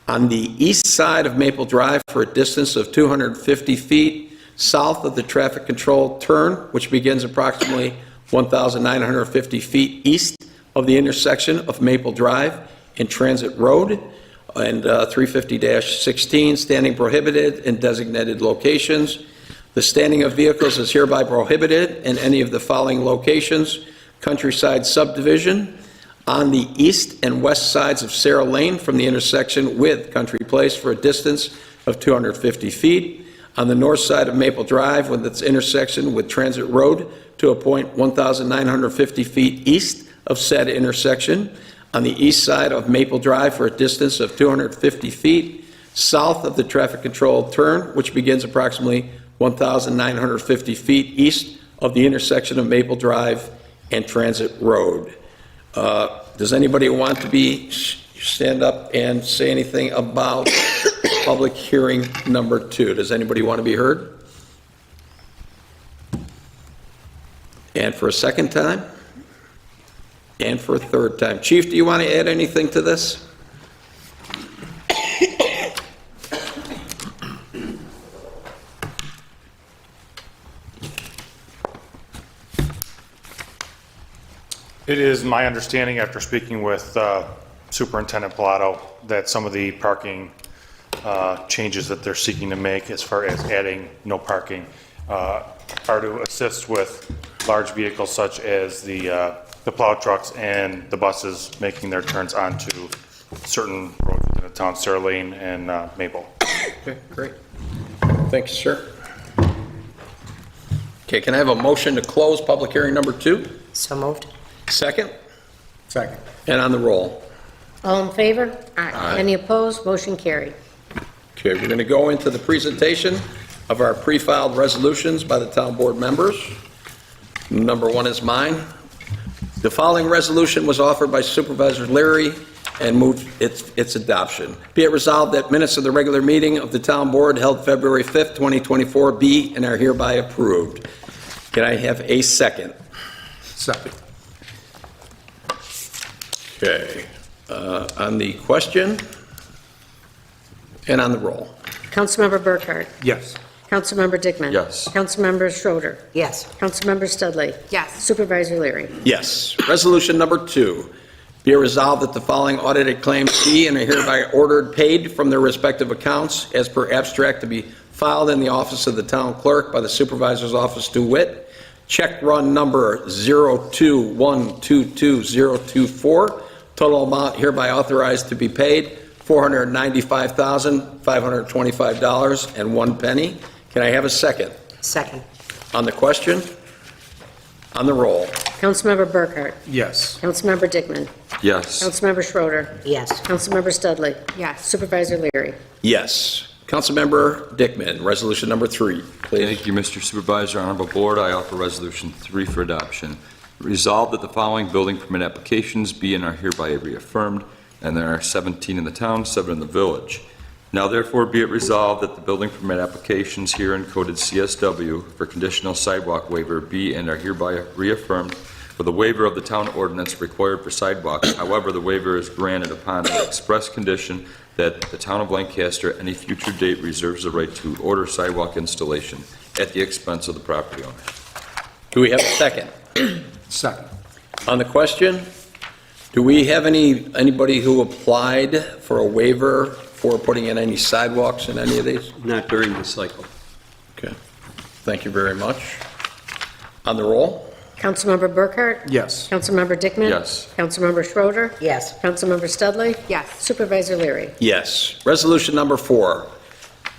on the east side of Maple Drive for a distance of 250 feet south of the traffic control turn, which begins approximately 1,950 feet east of the intersection of Maple Drive and Transit Road, and 350-16, standing prohibited in designated locations. The standing of vehicles is hereby prohibited in any of the following locations: Countryside Subdivision, on the east and west sides of Sarah Lane from the intersection with Country Place for a distance of 250 feet, on the north side of Maple Drive with its intersection with Transit Road to a point 1,950 feet east of said intersection, on the east side of Maple Drive for a distance of 250 feet south of the traffic control turn, which begins approximately 1,950 feet east of the intersection of Maple Drive and Transit Road. Does anybody want to stand up and say anything about public hearing number 2? Does anybody want to be heard? And for a second time? And for a third time. Chief, do you want to add anything to this? It is my understanding, after speaking with Superintendent Pilato, that some of the parking changes that they're seeking to make, as far as adding no parking, are to assist with large vehicles such as the plow trucks and the buses making their turns onto certain roads within the town, Sarah Lane and Maple. Okay, great. Thank you, sir. Okay, can I have a motion to close public hearing number 2? So moved. Second? Second. And on the roll. All in favor? Aye. Any opposed? Motion carried. Okay, we're going to go into the presentation of our pre-filed resolutions by the town board members. Number 1 is mine. The following resolution was offered by Supervisor Leary and moved its adoption. Be it resolved that minutes of the regular meeting of the town board held February 5th, 2024 be and are hereby approved. Can I have a second? Second. Okay, on the question and on the roll. Councilmember Burkhart. Yes. Councilmember Dickman. Yes. Councilmember Schroeder. Yes. Councilmember Studley. Yes. Supervisor Leary. Yes. Resolution number 2. Be it resolved that the following audited claims be and are hereby ordered paid from their respective accounts as per abstract to be filed in the office of the town clerk by the supervisor's office to wit: check run number 021222024, total amount hereby authorized to be paid $495,525.01. Can I have a second? Second. On the question? On the roll. Councilmember Burkhart. Yes. Councilmember Dickman. Yes. Councilmember Schroeder. Yes. Councilmember Studley. Yes. Supervisor Leary. Yes. Councilmember Dickman, resolution number 3, please. Thank you, Mr. Supervisor. Honorable Board, I offer Resolution 3 for adoption. Resolved that the following building permit applications be and are hereby reaffirmed, and there are 17 in the town, 7 in the village. Now therefore be it resolved that the building permit applications herein coded CSW for conditional sidewalk waiver be and are hereby reaffirmed for the waiver of the town ordinance required for sidewalks. However, the waiver is granted upon the express condition that the town of Lancaster at any future date reserves the right to order sidewalk installation at the expense of the property owner. Do we have a second? Second. On the question, do we have anybody who applied for a waiver for putting in any sidewalks in any of these? Not during the cycle. Okay. Thank you very much. On the roll? Councilmember Burkhart. Yes. Councilmember Dickman. Yes. Councilmember Schroeder. Yes. Councilmember Studley. Yes. Supervisor Leary. Yes. Resolution number 4.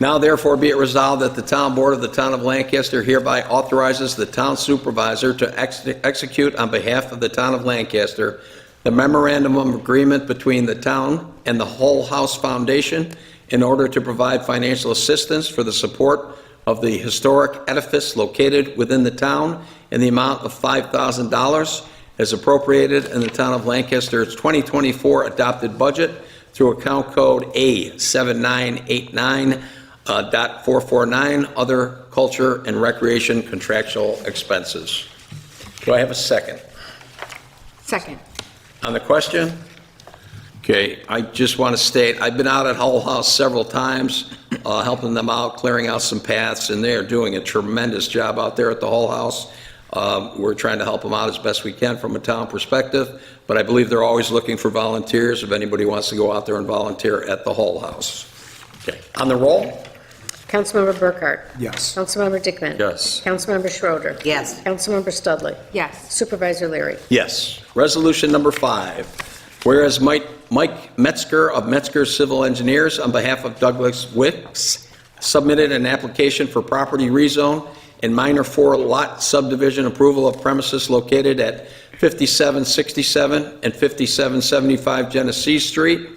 Now therefore be it resolved that the town board of the town of Lancaster hereby authorizes the town supervisor to execute on behalf of the town of Lancaster the memorandum of agreement between the town and the Whole House Foundation in order to provide financial assistance for the support of the historic edifice located within the town in the amount of $5,000 as appropriated in the town of Lancaster's 2024 adopted budget through account code A7989.449, other culture and recreation contractual expenses. Do I have a second? Second. On the question? Okay, I just want to state, I've been out at Hull House several times, helping them out, clearing out some paths, and they are doing a tremendous job out there at the Hull House. We're trying to help them out as best we can from a town perspective, but I believe they're always looking for volunteers if anybody wants to go out there and volunteer at the Hull House. Okay, on the roll? Councilmember Burkhart? Yes. Councilmember Dickman? Yes. Councilmember Schroeder? Yes. Councilmember Studley? Yes. Supervisor Leary? Yes. Resolution number 5, whereas Mike Metzger of Metzger Civil Engineers, on behalf of Douglas Wicks, submitted an application for property rezone and minor 4-lot subdivision approval of premises located at 5767 and 5775 Genesee Street.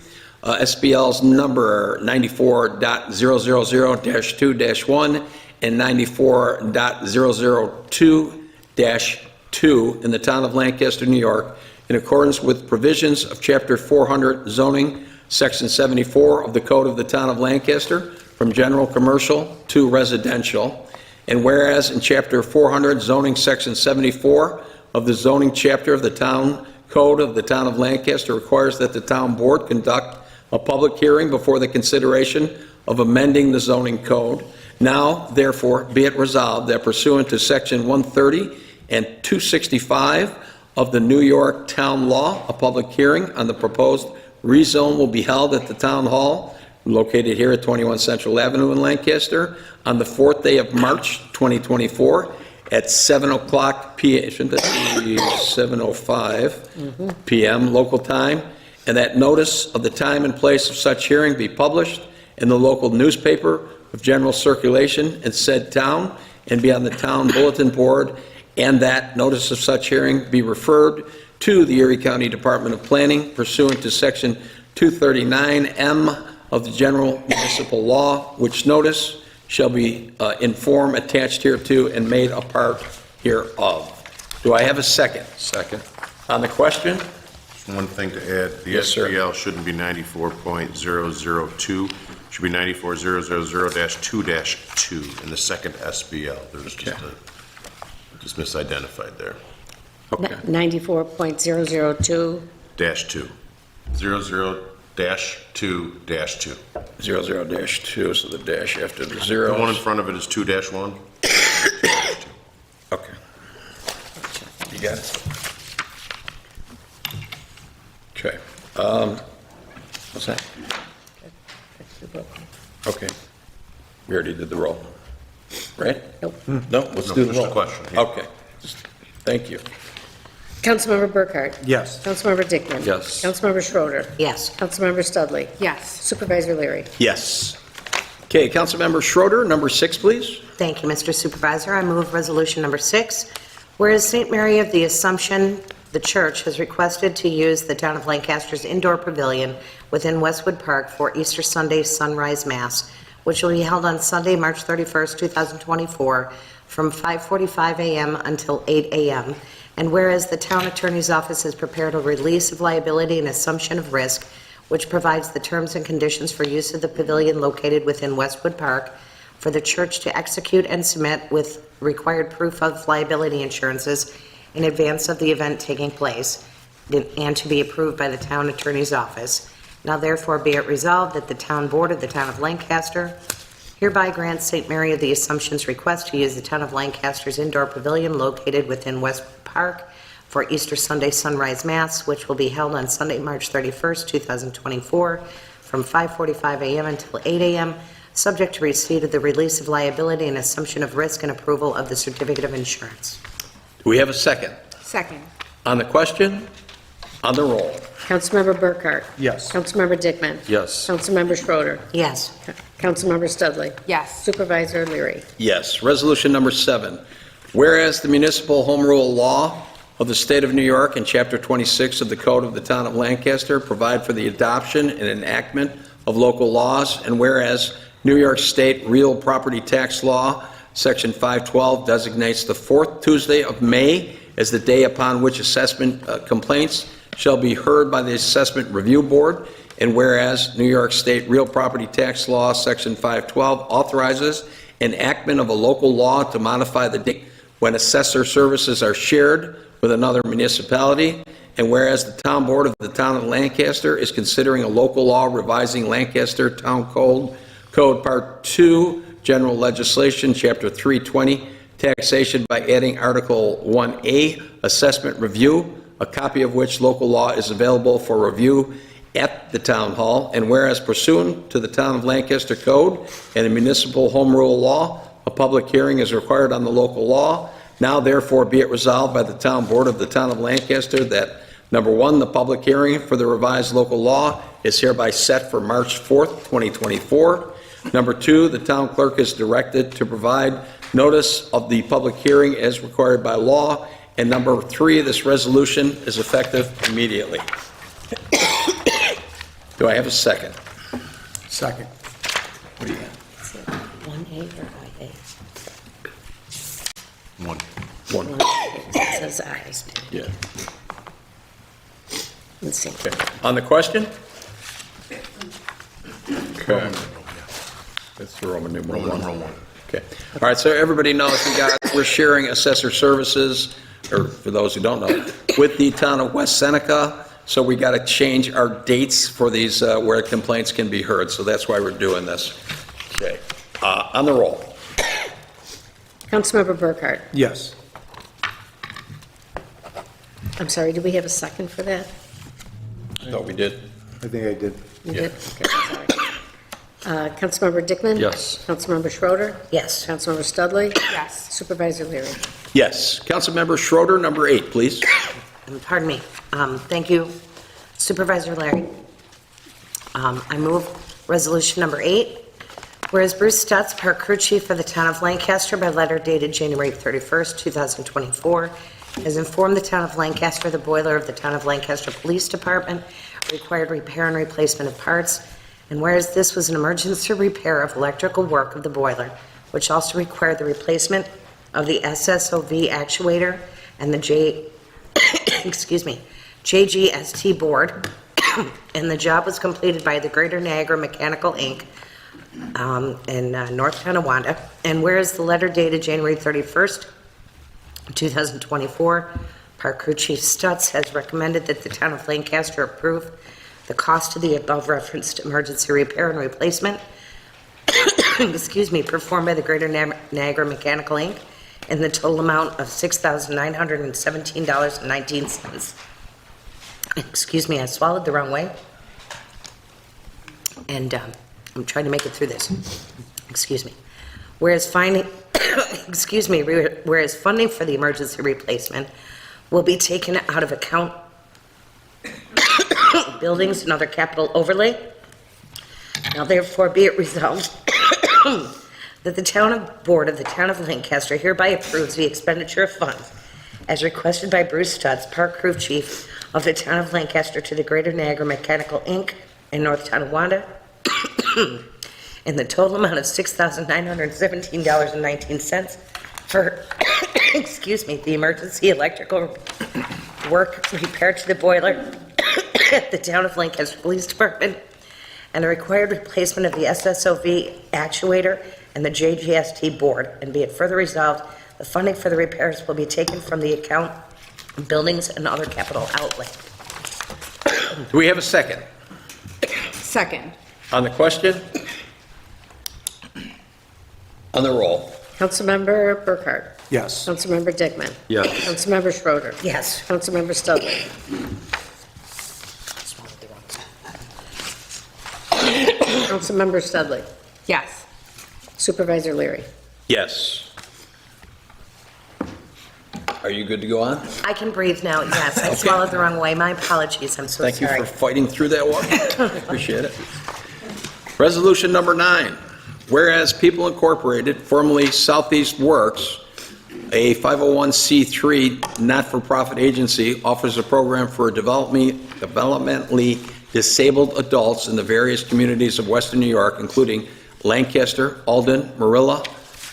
SBL's number 94.000-2-1 and 94.002-2 in the town of Lancaster, New York, in accordance with provisions of Chapter 400 zoning, Section 74 of the Code of the Town of Lancaster, from general commercial to residential. And whereas in Chapter 400 zoning, Section 74 of the zoning chapter of the Town Code of the Town of Lancaster requires that the town board conduct a public hearing before the consideration of amending the zoning code. Now, therefore, be it resolved that pursuant to Section 130 and 265 of the New York Town Law, a public hearing on the proposed rezone will be held at the Town Hall, located here at 21 Central Avenue in Lancaster, on the 4th day of March 2024 at 7 o'clock p.m., shouldn't that be 7:05 p.m. local time, and that notice of the time and place of such hearing be published in the local newspaper of general circulation in said town and be on the town bulletin board, and that notice of such hearing be referred to the Erie County Department of Planning pursuant to Section 239M of the General Municipal Law, which notice shall be in form attached hereto and made a part hereof. Do I have a second? Second. On the question? One thing to add, the Yes, sir. SBL shouldn't be 94.002, should be 94.000-2-2 in the second SBL. There's just misidentified there. Okay. 94.002. -2. 00-2-2. 00-2, so the dash after the The zero. one in front of it is 2-1. Okay. You got it? Okay. What's that? Okay. We already did the roll. Right? Nope. No, let's No, do the just a roll. question, yeah. Okay. Thank you. Councilmember Burkhart? Yes. Councilmember Dickman? Yes. Councilmember Schroeder? Yes. Councilmember Studley? Yes. Supervisor Leary? Yes. Okay, Councilmember Schroeder, number 6, please. Thank you, Mr. Supervisor. I move resolution number 6. Whereas St. Mary of the Assumption, the church, has requested to use the town of Lancaster's indoor pavilion within Westwood Park for Easter Sunday Sunrise Mass, which will be held on Sunday, March 31st, 2024, from 5:45 a.m. until 8 a.m. And whereas the town attorney's office has prepared a release of liability and assumption of risk, which provides the terms and conditions for use of the pavilion located within Westwood Park for the church to execute and submit with required proof of liability insurances in advance of the event taking place, and to be approved by the town attorney's office. Now therefore be it resolved that the town board of the town of Lancaster hereby grants St. Mary of the Assumption's request to use the town of Lancaster's indoor pavilion located within Westwood Park for Easter Sunday Sunrise Mass, which will be held on Sunday, March 31st, 2024, from 5:45 a.m. until 8 a.m., subject to receipt of the release of liability and assumption of risk and approval of the certificate of insurance. Do we have a second? Second. On the question? On the roll? Councilmember Burkhart? Yes. Councilmember Dickman? Yes. Councilmember Schroeder? Yes. Councilmember Studley? Yes. Supervisor Leary? Yes. Resolution number 7. Whereas the municipal home rule law of the state of New York and Chapter 26 of the Code of the Town of Lancaster provide for the adoption and enactment of local laws, and whereas New York State real property tax law, Section 512, designates the 4th Tuesday of May as the day upon which assessment complaints shall be heard by the Assessment Review Board, and whereas New York State real property tax law, Section 512, authorizes enactment of a local law to modify the date when assessor services are shared with another municipality, And whereas the Town Board of the Town of Lancaster is considering a local law revising Lancaster Town Code Part 2, General Legislation, Chapter 320, Taxation, by adding Article 1A, Assessment Review, a copy of which local law is available for review at the Town Hall. And whereas pursuant to the Town of Lancaster Code and the Municipal Home Rule Law, a public hearing is required on the local law. Now therefore be it resolved by the Town Board of the Town of Lancaster that, number one, the public hearing for the revised local law is hereby set for March 4th, 2024. Number two, the town clerk is directed to provide notice of the public hearing as required by law. And number three, this resolution is effective immediately. Do I have a second? Second. What do you have? 1A or IA? One. One. It says I. Yeah. Let's see. Okay. On the question? Okay. That's the Roman numeral Roman one. numeral one. Okay. All right, so everybody knows we're sharing assessor services, or for those who don't know, with the town of West Seneca. So we got to change our dates for these where complaints can be heard. So that's why we're doing this. Okay. On the roll. Councilmember Burkhart. Yes. I'm sorry, do we have a second for that? I thought we did. I think I did. You Yeah. did? Okay, sorry. Councilmember Dickman? Yes. Councilmember Schroeder? Yes. Councilmember Studley? Yes. Supervisor Leary? Yes. Councilmember Schroeder, number 8, please. Pardon me. Thank you, Supervisor Larry. I move resolution number 8. Whereas Bruce Stutz, Park Crew Chief for the Town of Lancaster, by letter dated January 31st, 2024, has informed the Town of Lancaster the boiler of the Town of Lancaster Police Department required repair and replacement of parts. And whereas this was an emergency repair of electrical work of the boiler, which also required the replacement of the SSOV actuator and the JGST board, and the job was completed by the Greater Niagara Mechanical, Inc., in North Tonawanda. And whereas the letter dated January 31st, 2024, Park Crew Chief Stutz has recommended that the Town of Lancaster approve the cost of the above referenced emergency repair and replacement, performed by the Greater Niagara Mechanical, Inc., in the total amount of $6,917.19. Excuse me, I swallowed the wrong way. And I'm trying to make it through this. Excuse me. Whereas funding for the emergency replacement will be taken out of account buildings and other capital overlay. Now therefore be it resolved that the Board of the Town of Lancaster hereby approves the expenditure of funds as requested by Bruce Stutz, Park Crew Chief of the Town of Lancaster, to the Greater Niagara Mechanical, Inc. in North Tonawanda in the total amount of $6,917.19 for, the emergency electrical work repaired to the boiler at the Town of Lancaster Police Department, and a required replacement of the SSOV actuator and the JGST board. And be it further resolved, the funding for the repairs will be taken from the account buildings and other capital outlay. Do we have a second? Second. On the question? On the roll. Councilmember Burkhart? Yes. Councilmember Dickman? Yes. Councilmember Schroeder? Yes. Councilmember Studley? Councilmember Studley? Yes. Supervisor Leary? Yes. Are you good to go on? I can breathe now, yes. I swallowed the wrong way. My apologies, I'm so Thank you sorry. for fighting through that one. Appreciate it. Resolution number 9. Whereas People Incorporated, formerly Southeast Works, a 501c3 not-for-profit agency, offers a program for developmentally disabled adults in the various communities of Western New York, including Lancaster, Alden, Marilla,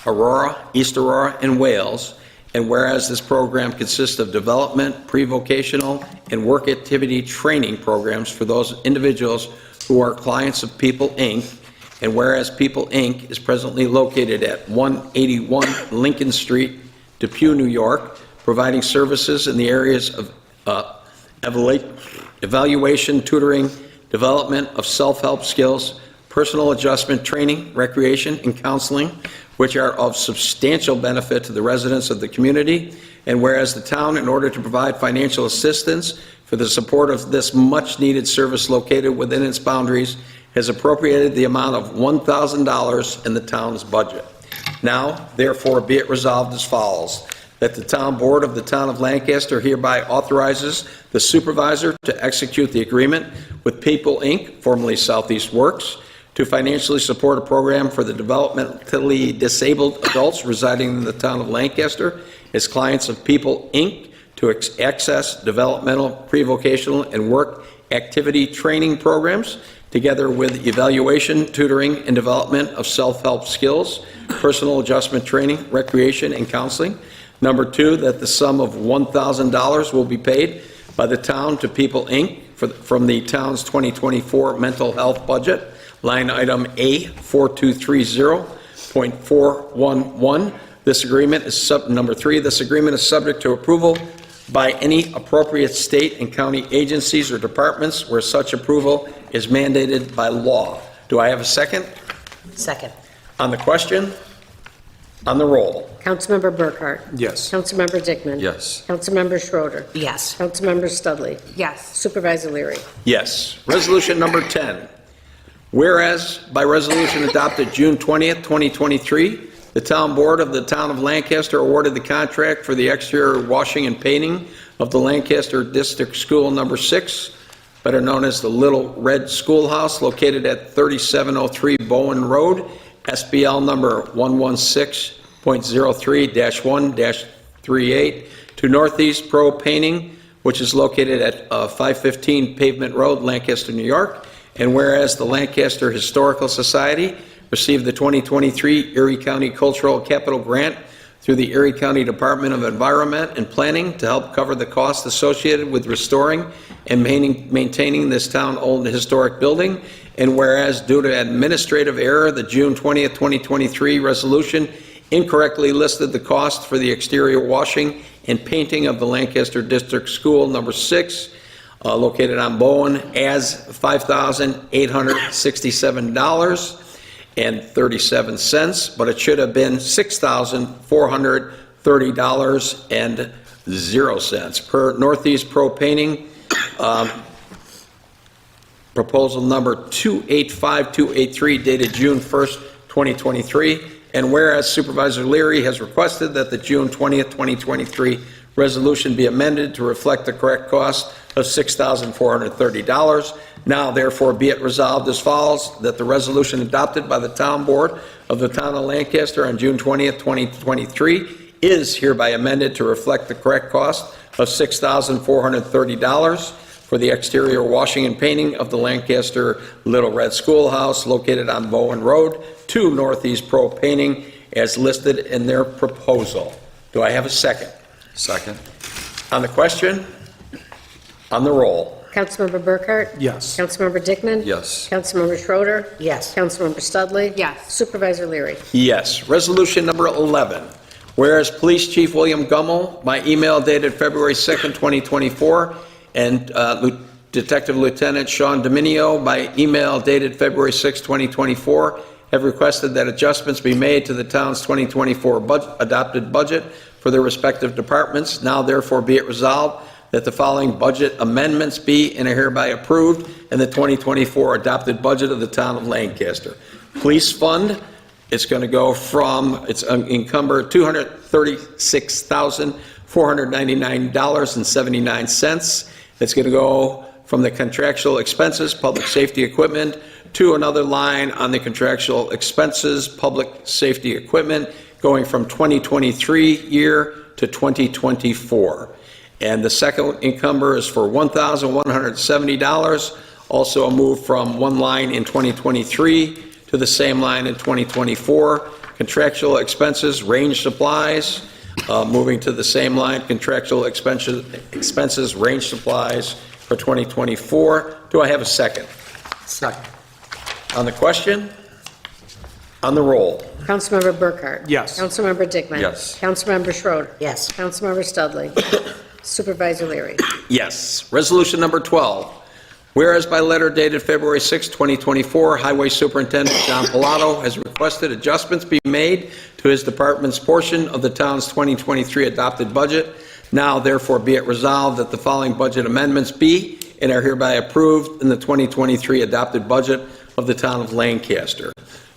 Aurora, East Aurora, and Wales. And whereas this program consists of development, pre-vocational, and work activity training programs for those individuals who are clients of People, Inc., and whereas People, Inc. is presently located at 181 Lincoln Street, Depew, New York, providing services in the areas of evaluation, tutoring, development of self-help skills, personal adjustment training, recreation, and counseling, which are of substantial benefit to the residents of the community. And whereas the town, in order to provide financial assistance for the support of this much-needed service located within its boundaries, has appropriated the amount of $1,000 in the town's budget. Now, therefore, be it resolved as follows, that the town board of the town of Lancaster hereby authorizes the supervisor to execute the agreement with People, Inc., formerly Southeast Works, to financially support a program for the developmentally disabled adults residing in the town of Lancaster as clients of People, Inc., to access developmental, pre-vocational, and work activity training programs, together with evaluation, tutoring, and development of self-help skills, personal adjustment training, recreation, and counseling. Number two, that the sum of $1,000 will be paid by the town to People, Inc. From the town's 2024 mental health budget, line item A4230.411. This agreement is number three, this agreement is subject to approval by any appropriate state and county agencies or departments where such approval is mandated by law. Do I have a second? Second. On the question? On the roll? Councilmember Burkhart? Yes. Councilmember Dickman? Yes. Councilmember Schroeder? Yes. Councilmember Studley? Yes. Supervisor Leary? Yes. Resolution number 10. Whereas by resolution adopted June 20th, 2023, the town board of the town of Lancaster awarded the contract for the exterior washing and painting of the Lancaster District School Number 6, better known as the Little Red Schoolhouse, located at 3703 Bowen Road, SBL number 116.03-1-38, to Northeast Pro Painting, which is located at 515 Pavement Road, Lancaster, New York. And whereas the Lancaster Historical Society received the 2023 Erie County Cultural Capital Grant through the Erie County Department of Environment and Planning to help cover the costs associated with restoring and maintaining this town-owned historic building. And whereas due to administrative error, the June 20th, 2023 resolution incorrectly listed the cost for the exterior washing and painting of the Lancaster District School Number 6, located on Bowen, as $5,867.37, but it should have been $6,430.00 per Northeast Pro Painting, proposal number 285283, dated June 1st, 2023. And whereas Supervisor Leary has requested that the June 20th, 2023 resolution be amended to reflect the correct cost of $6,430. Now, therefore, be it resolved as follows, that the resolution adopted by the town board of the town of Lancaster on June 20th, 2023 is hereby amended to reflect the correct cost of $6,430 for the exterior washing and painting of the Lancaster Little Red Schoolhouse located on Bowen Road to Northeast Pro Painting as listed in their proposal. Do I have a second? Second. On the question? On the roll? Councilmember Burkhart? Yes. Councilmember Dickman? Yes. Councilmember Schroeder? Yes. Councilmember Studley? Yes. Supervisor Leary? Yes. Resolution number 11. Whereas Police Chief William Gummel, by email dated February 2nd, 2024, and Detective Lieutenant Sean Dominio, by email dated February 6th, 2024, have requested that adjustments be made to the town's 2024 adopted budget for their respective departments. Now, therefore, be it resolved that the following budget amendments be and are hereby approved in the 2024 adopted budget of the town of Lancaster. Police fund, it's going to go from, it's encumbered $236,499.79. It's going to go from the contractual expenses, public safety equipment, to another line on the contractual expenses, public safety equipment, going from 2023 year to 2024. And the second encumber is for $1,170, also a move from one line in 2023 to the same line in 2024. Contractual expenses, range supplies, moving to the same line, contractual expenses, range supplies for 2024. Do I have a second? Second. On the question? On the roll? Councilmember Burkhart? Yes. Councilmember Dickman? Yes. Councilmember Schroeder? Yes. Councilmember Studley? Supervisor Leary. Yes. Resolution number 12, whereas by letter dated February 6, 2024, Highway Superintendent John Pilato has requested adjustments be made to his department's portion of the town's 2023 adopted budget. Now therefore be it resolved that the following budget amendments be and are hereby approved in the 2023 adopted budget of the town of Lancaster.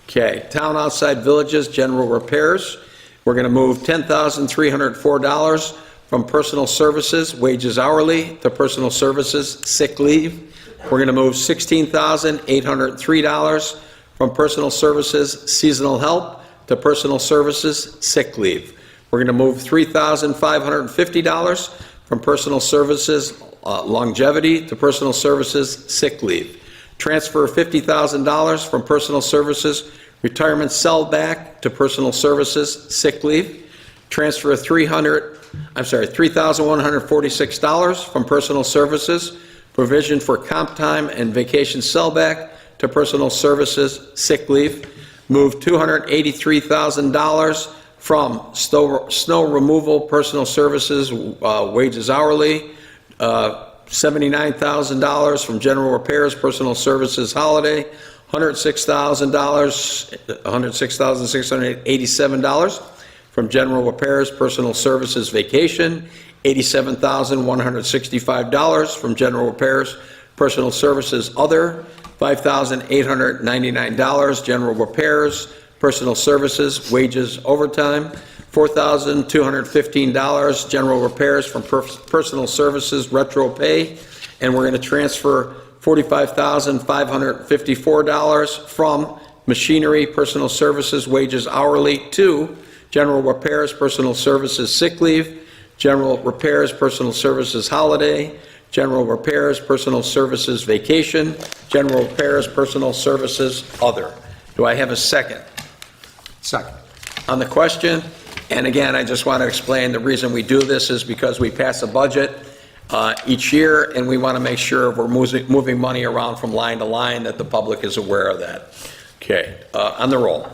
Okay, town outside villages, general repairs. We're going to move $10,304 from personal services, wages hourly, to personal services, sick leave. We're going to move $16,803 from personal services, seasonal help, to personal services, sick leave. We're going to move $3,550 from personal services, longevity, to personal services, sick leave. Transfer $50,000 from personal services, retirement sellback, to personal services, sick leave. Transfer $3,146 from personal services, provision for comp time and vacation sellback, to personal services, sick leave. Move $283,000 from snow removal, personal services, wages hourly, $79,000 from general repairs, personal services, holiday, $106,687 from general repairs, personal services, vacation, $87,165 from general repairs, personal services, other, $5,899 general repairs, personal services, wages, overtime, $4,215 general repairs from personal services, retro pay, and we're going to transfer $45,554 from machinery, personal services, wages hourly, to general repairs, personal services, sick leave, general repairs, personal services, holiday, general repairs, personal services, vacation, general repairs, personal services, other. Do I have a second? Second. On the question, and again, I just want to explain the reason we do this is because we pass a budget each year, and we want to make sure we're moving money around from line to line, that the public is aware of that. Okay, on the roll.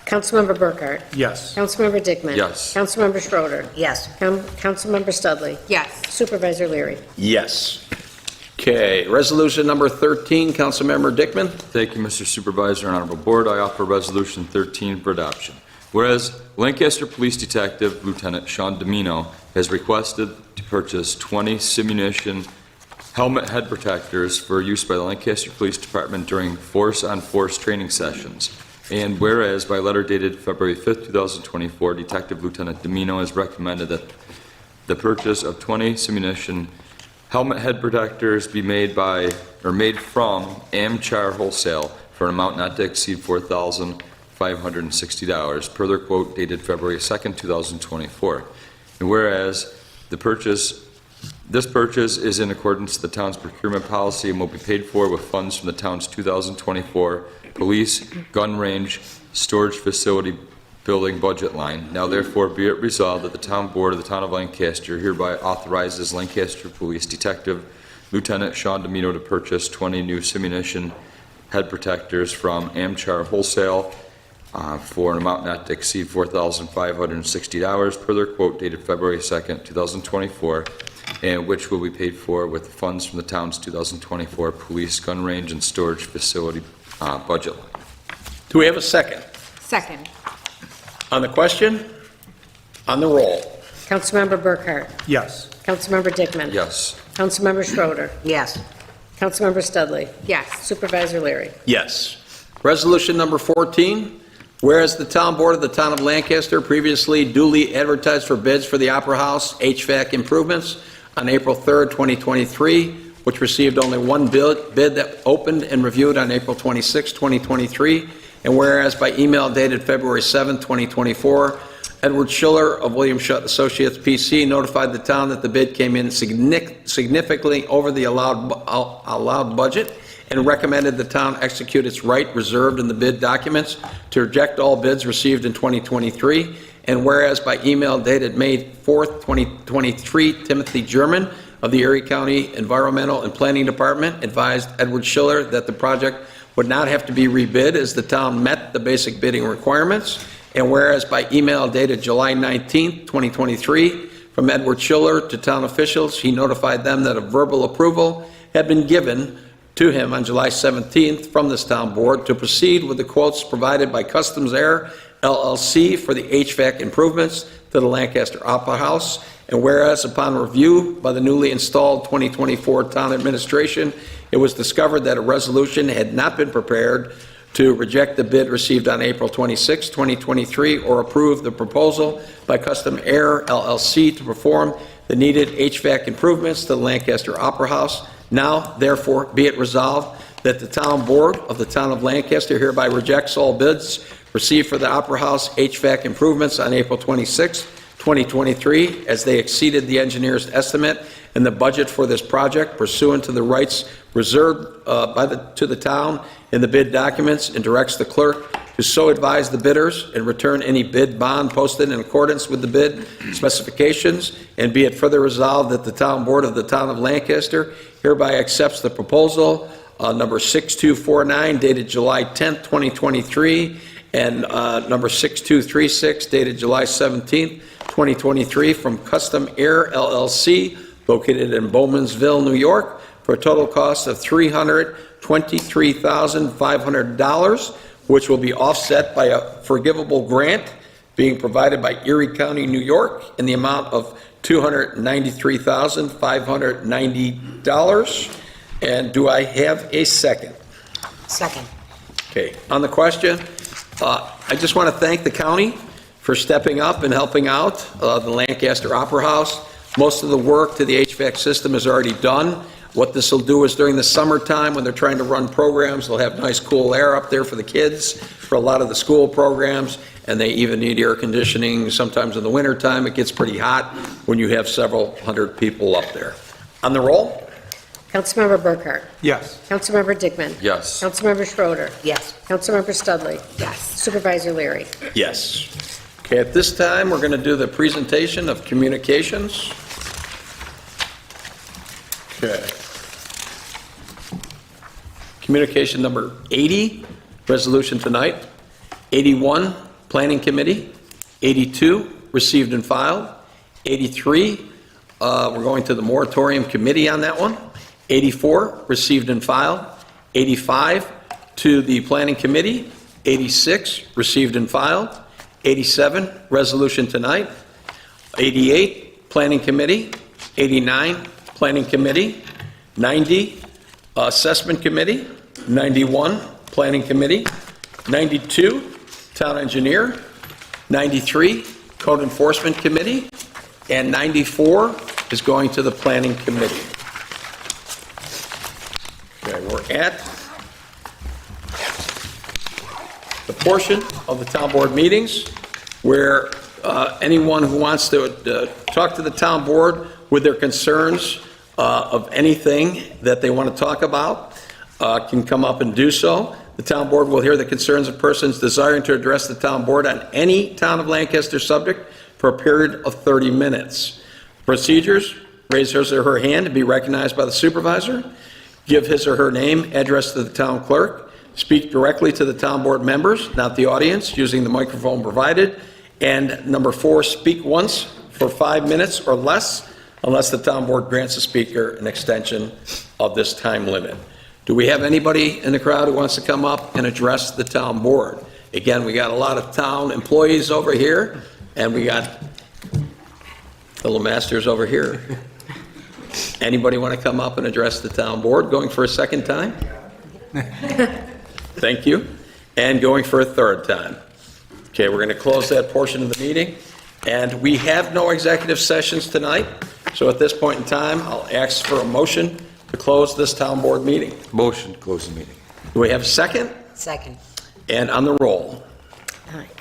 Councilmember Burkhart. Yes. Councilmember Dickman. Yes. Councilmember Schroeder. Yes. Councilmember Studley. Yes. Supervisor Leary. Yes. Okay, resolution number 13, Councilmember Dickman. Thank you, Mr. Supervisor and Honorable Board. I offer Resolution 13 for adoption. Whereas Lancaster Police Detective Lieutenant Sean Domino has requested to purchase 20 simunition helmet head protectors for use by the Lancaster Police Department during force-on-force training sessions. And whereas by letter dated February 5th, 2024, Detective Lieutenant Domino has recommended that the purchase of 20 simunition helmet head protectors be made from Amchar Wholesale for an amount not to exceed $4,560, per their quote dated February 2nd, 2024. And whereas this purchase is in accordance with the town's procurement policy and will be paid for with funds from the town's 2024 police gun range storage facility building budget line. Now therefore be it resolved that the town board of the town of Lancaster hereby authorizes Lancaster Police Detective Lieutenant Sean Domino to purchase 20 new simunition head protectors from Amchar Wholesale for an amount not to exceed $4,560, per their quote dated February 2nd, 2024, and which will be paid for with the funds from the town's 2024 police gun range and storage facility budget line. Do we have a second? Second. On the question? On the roll. Councilmember Burkhart. Yes. Councilmember Dickman. Yes. Councilmember Schroeder. Yes. Councilmember Studley. Yes. Supervisor Leary. Yes. Resolution number 14, whereas the town board of the town of Lancaster previously duly advertised for bids for the Opera House HVAC improvements on April 3rd, 2023, which received only one bid that opened and reviewed on April 26, 2023, and whereas by email dated February 7, 2024, Edward Schiller of William Shutt Associates PC notified the town that the bid came in significantly over the allowed budget and recommended the town execute its right reserved in the bid documents to reject all bids received in 2023. And whereas by email dated May 4th, 2023, Timothy German of the Erie County Environmental and Planning Department advised Edward Schiller that the project would not have to be rebid as the town met the basic bidding requirements. And whereas by email dated July 19th, 2023, from Edward Schiller to town officials. He notified them that a verbal approval had been given to him on July 17th from this town board to proceed with the quotes provided by Customs Air LLC for the HVAC improvements to the Lancaster Opera House. And whereas upon review by the newly installed 2024 town administration, it was discovered that a resolution had not been prepared to reject the bid received on April 26, 2023, or approve the proposal by Custom Air LLC to perform the needed HVAC improvements to the Lancaster Opera House. Now, therefore, be it resolved that the town board of the town of Lancaster hereby rejects all bids received for the Opera House HVAC improvements on April 26, 2023, as they exceeded the engineer's estimate and the budget for this project pursuant to the rights reserved to the town in the bid documents, and directs the clerk to so advise the bidders and return any bid bond posted in accordance with the bid specifications. And be it further resolved that the town board of the town of Lancaster hereby accepts the proposal number 6249 dated July 10th, 2023, and number 6236 dated July 17th, 2023, from Custom Air LLC, located in Bowmansville, New York, for a total cost of $323,500, which will be offset by a forgivable grant being provided by Erie County, New York, in the amount of $293,590. And do I have a second? Second. Okay, on the question, I just want to thank the county for stepping up and helping out the Lancaster Opera House. Most of the work to the HVAC system is already done. What this will do is during the summertime, when they're trying to run programs, they'll have nice cool air up there for the kids, for a lot of the school programs, and they even need air conditioning. Sometimes in the wintertime, it gets pretty hot when you have several hundred people up there. On the roll? Councilmember Burkhart. Yes. Councilmember Dickman. Yes. Councilmember Schroeder. Yes. Councilmember Studley. Yes. Supervisor Leary. Yes. Okay, at this time, we're going to do the presentation of communications. Okay. Communication number 80, resolution tonight. 81, Planning Committee. 82, received and filed. 83, we're going to the Moratorium Committee on that one. 84, received and filed. 85, to the Planning Committee. 86, received and filed. 87, resolution tonight. 88, Planning Committee. 89, Planning Committee. 90, Assessment Committee. 91, Planning Committee. 92, Town Engineer. 93, Code Enforcement Committee. And 94 is going to the Planning Committee. Okay, we're at the portion of the town board meetings where anyone who wants to talk to the town board with their concerns of anything that they want to talk about can come up and do so. The town board will hear the concerns of persons desiring to address the town board on any town of Lancaster subject for a period of 30 minutes. Procedures: raise his or her hand to be recognized by the supervisor, give his or her name, address to the town clerk, speak directly to the town board members, not the audience, using the microphone provided, and number 4, speak once for 5 minutes or less, unless the town board grants the speaker an extension of this time limit. Do we have anybody in the crowd who wants to come up and address the town board? Again, we got a lot of town employees over here, and we got little masters over here. Anybody want to come up and address the town board? Going for a second time? Thank you. And going for a third time. Okay, we're going to close that portion of the meeting. And we have no executive sessions tonight. So at this point in time, I'll ask for a motion to close this town board meeting. Motion to close the meeting. Do we have a second? Second. And on the roll.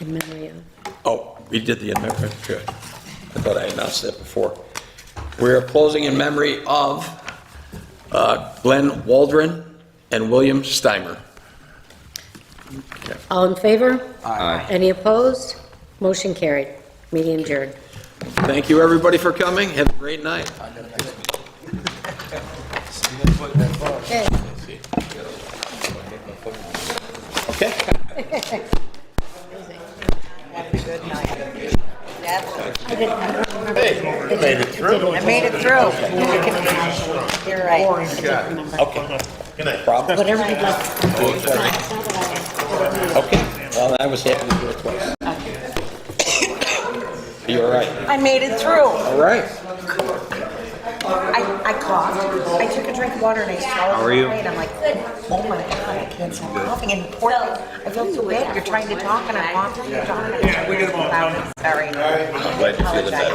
In memory of. Oh, we did the amendment. Good. I thought I announced that before. We're closing in memory of Glenn Waldron and William Steimer. Okay. All in favor? Aye. Any opposed? Motion carried. Meeting adjourned. Thank you, everybody, for coming. Have a great night. Okay. Okay. Good night. Made it through. I made it through. You're right. Okay. Good night. Problem? Whatever you'd like. Okay, well, I was happy to do it twice. You're all right. I made it through. All right. I coughed. I took a drink of water and I swallowed. How are you? And I'm like, oh my God, I can't stop coughing. And poor, I feel so bad. You're trying to talk and I'm coughing. You're talking. Yeah, we get them all. Sorry. I'm glad you feel the better.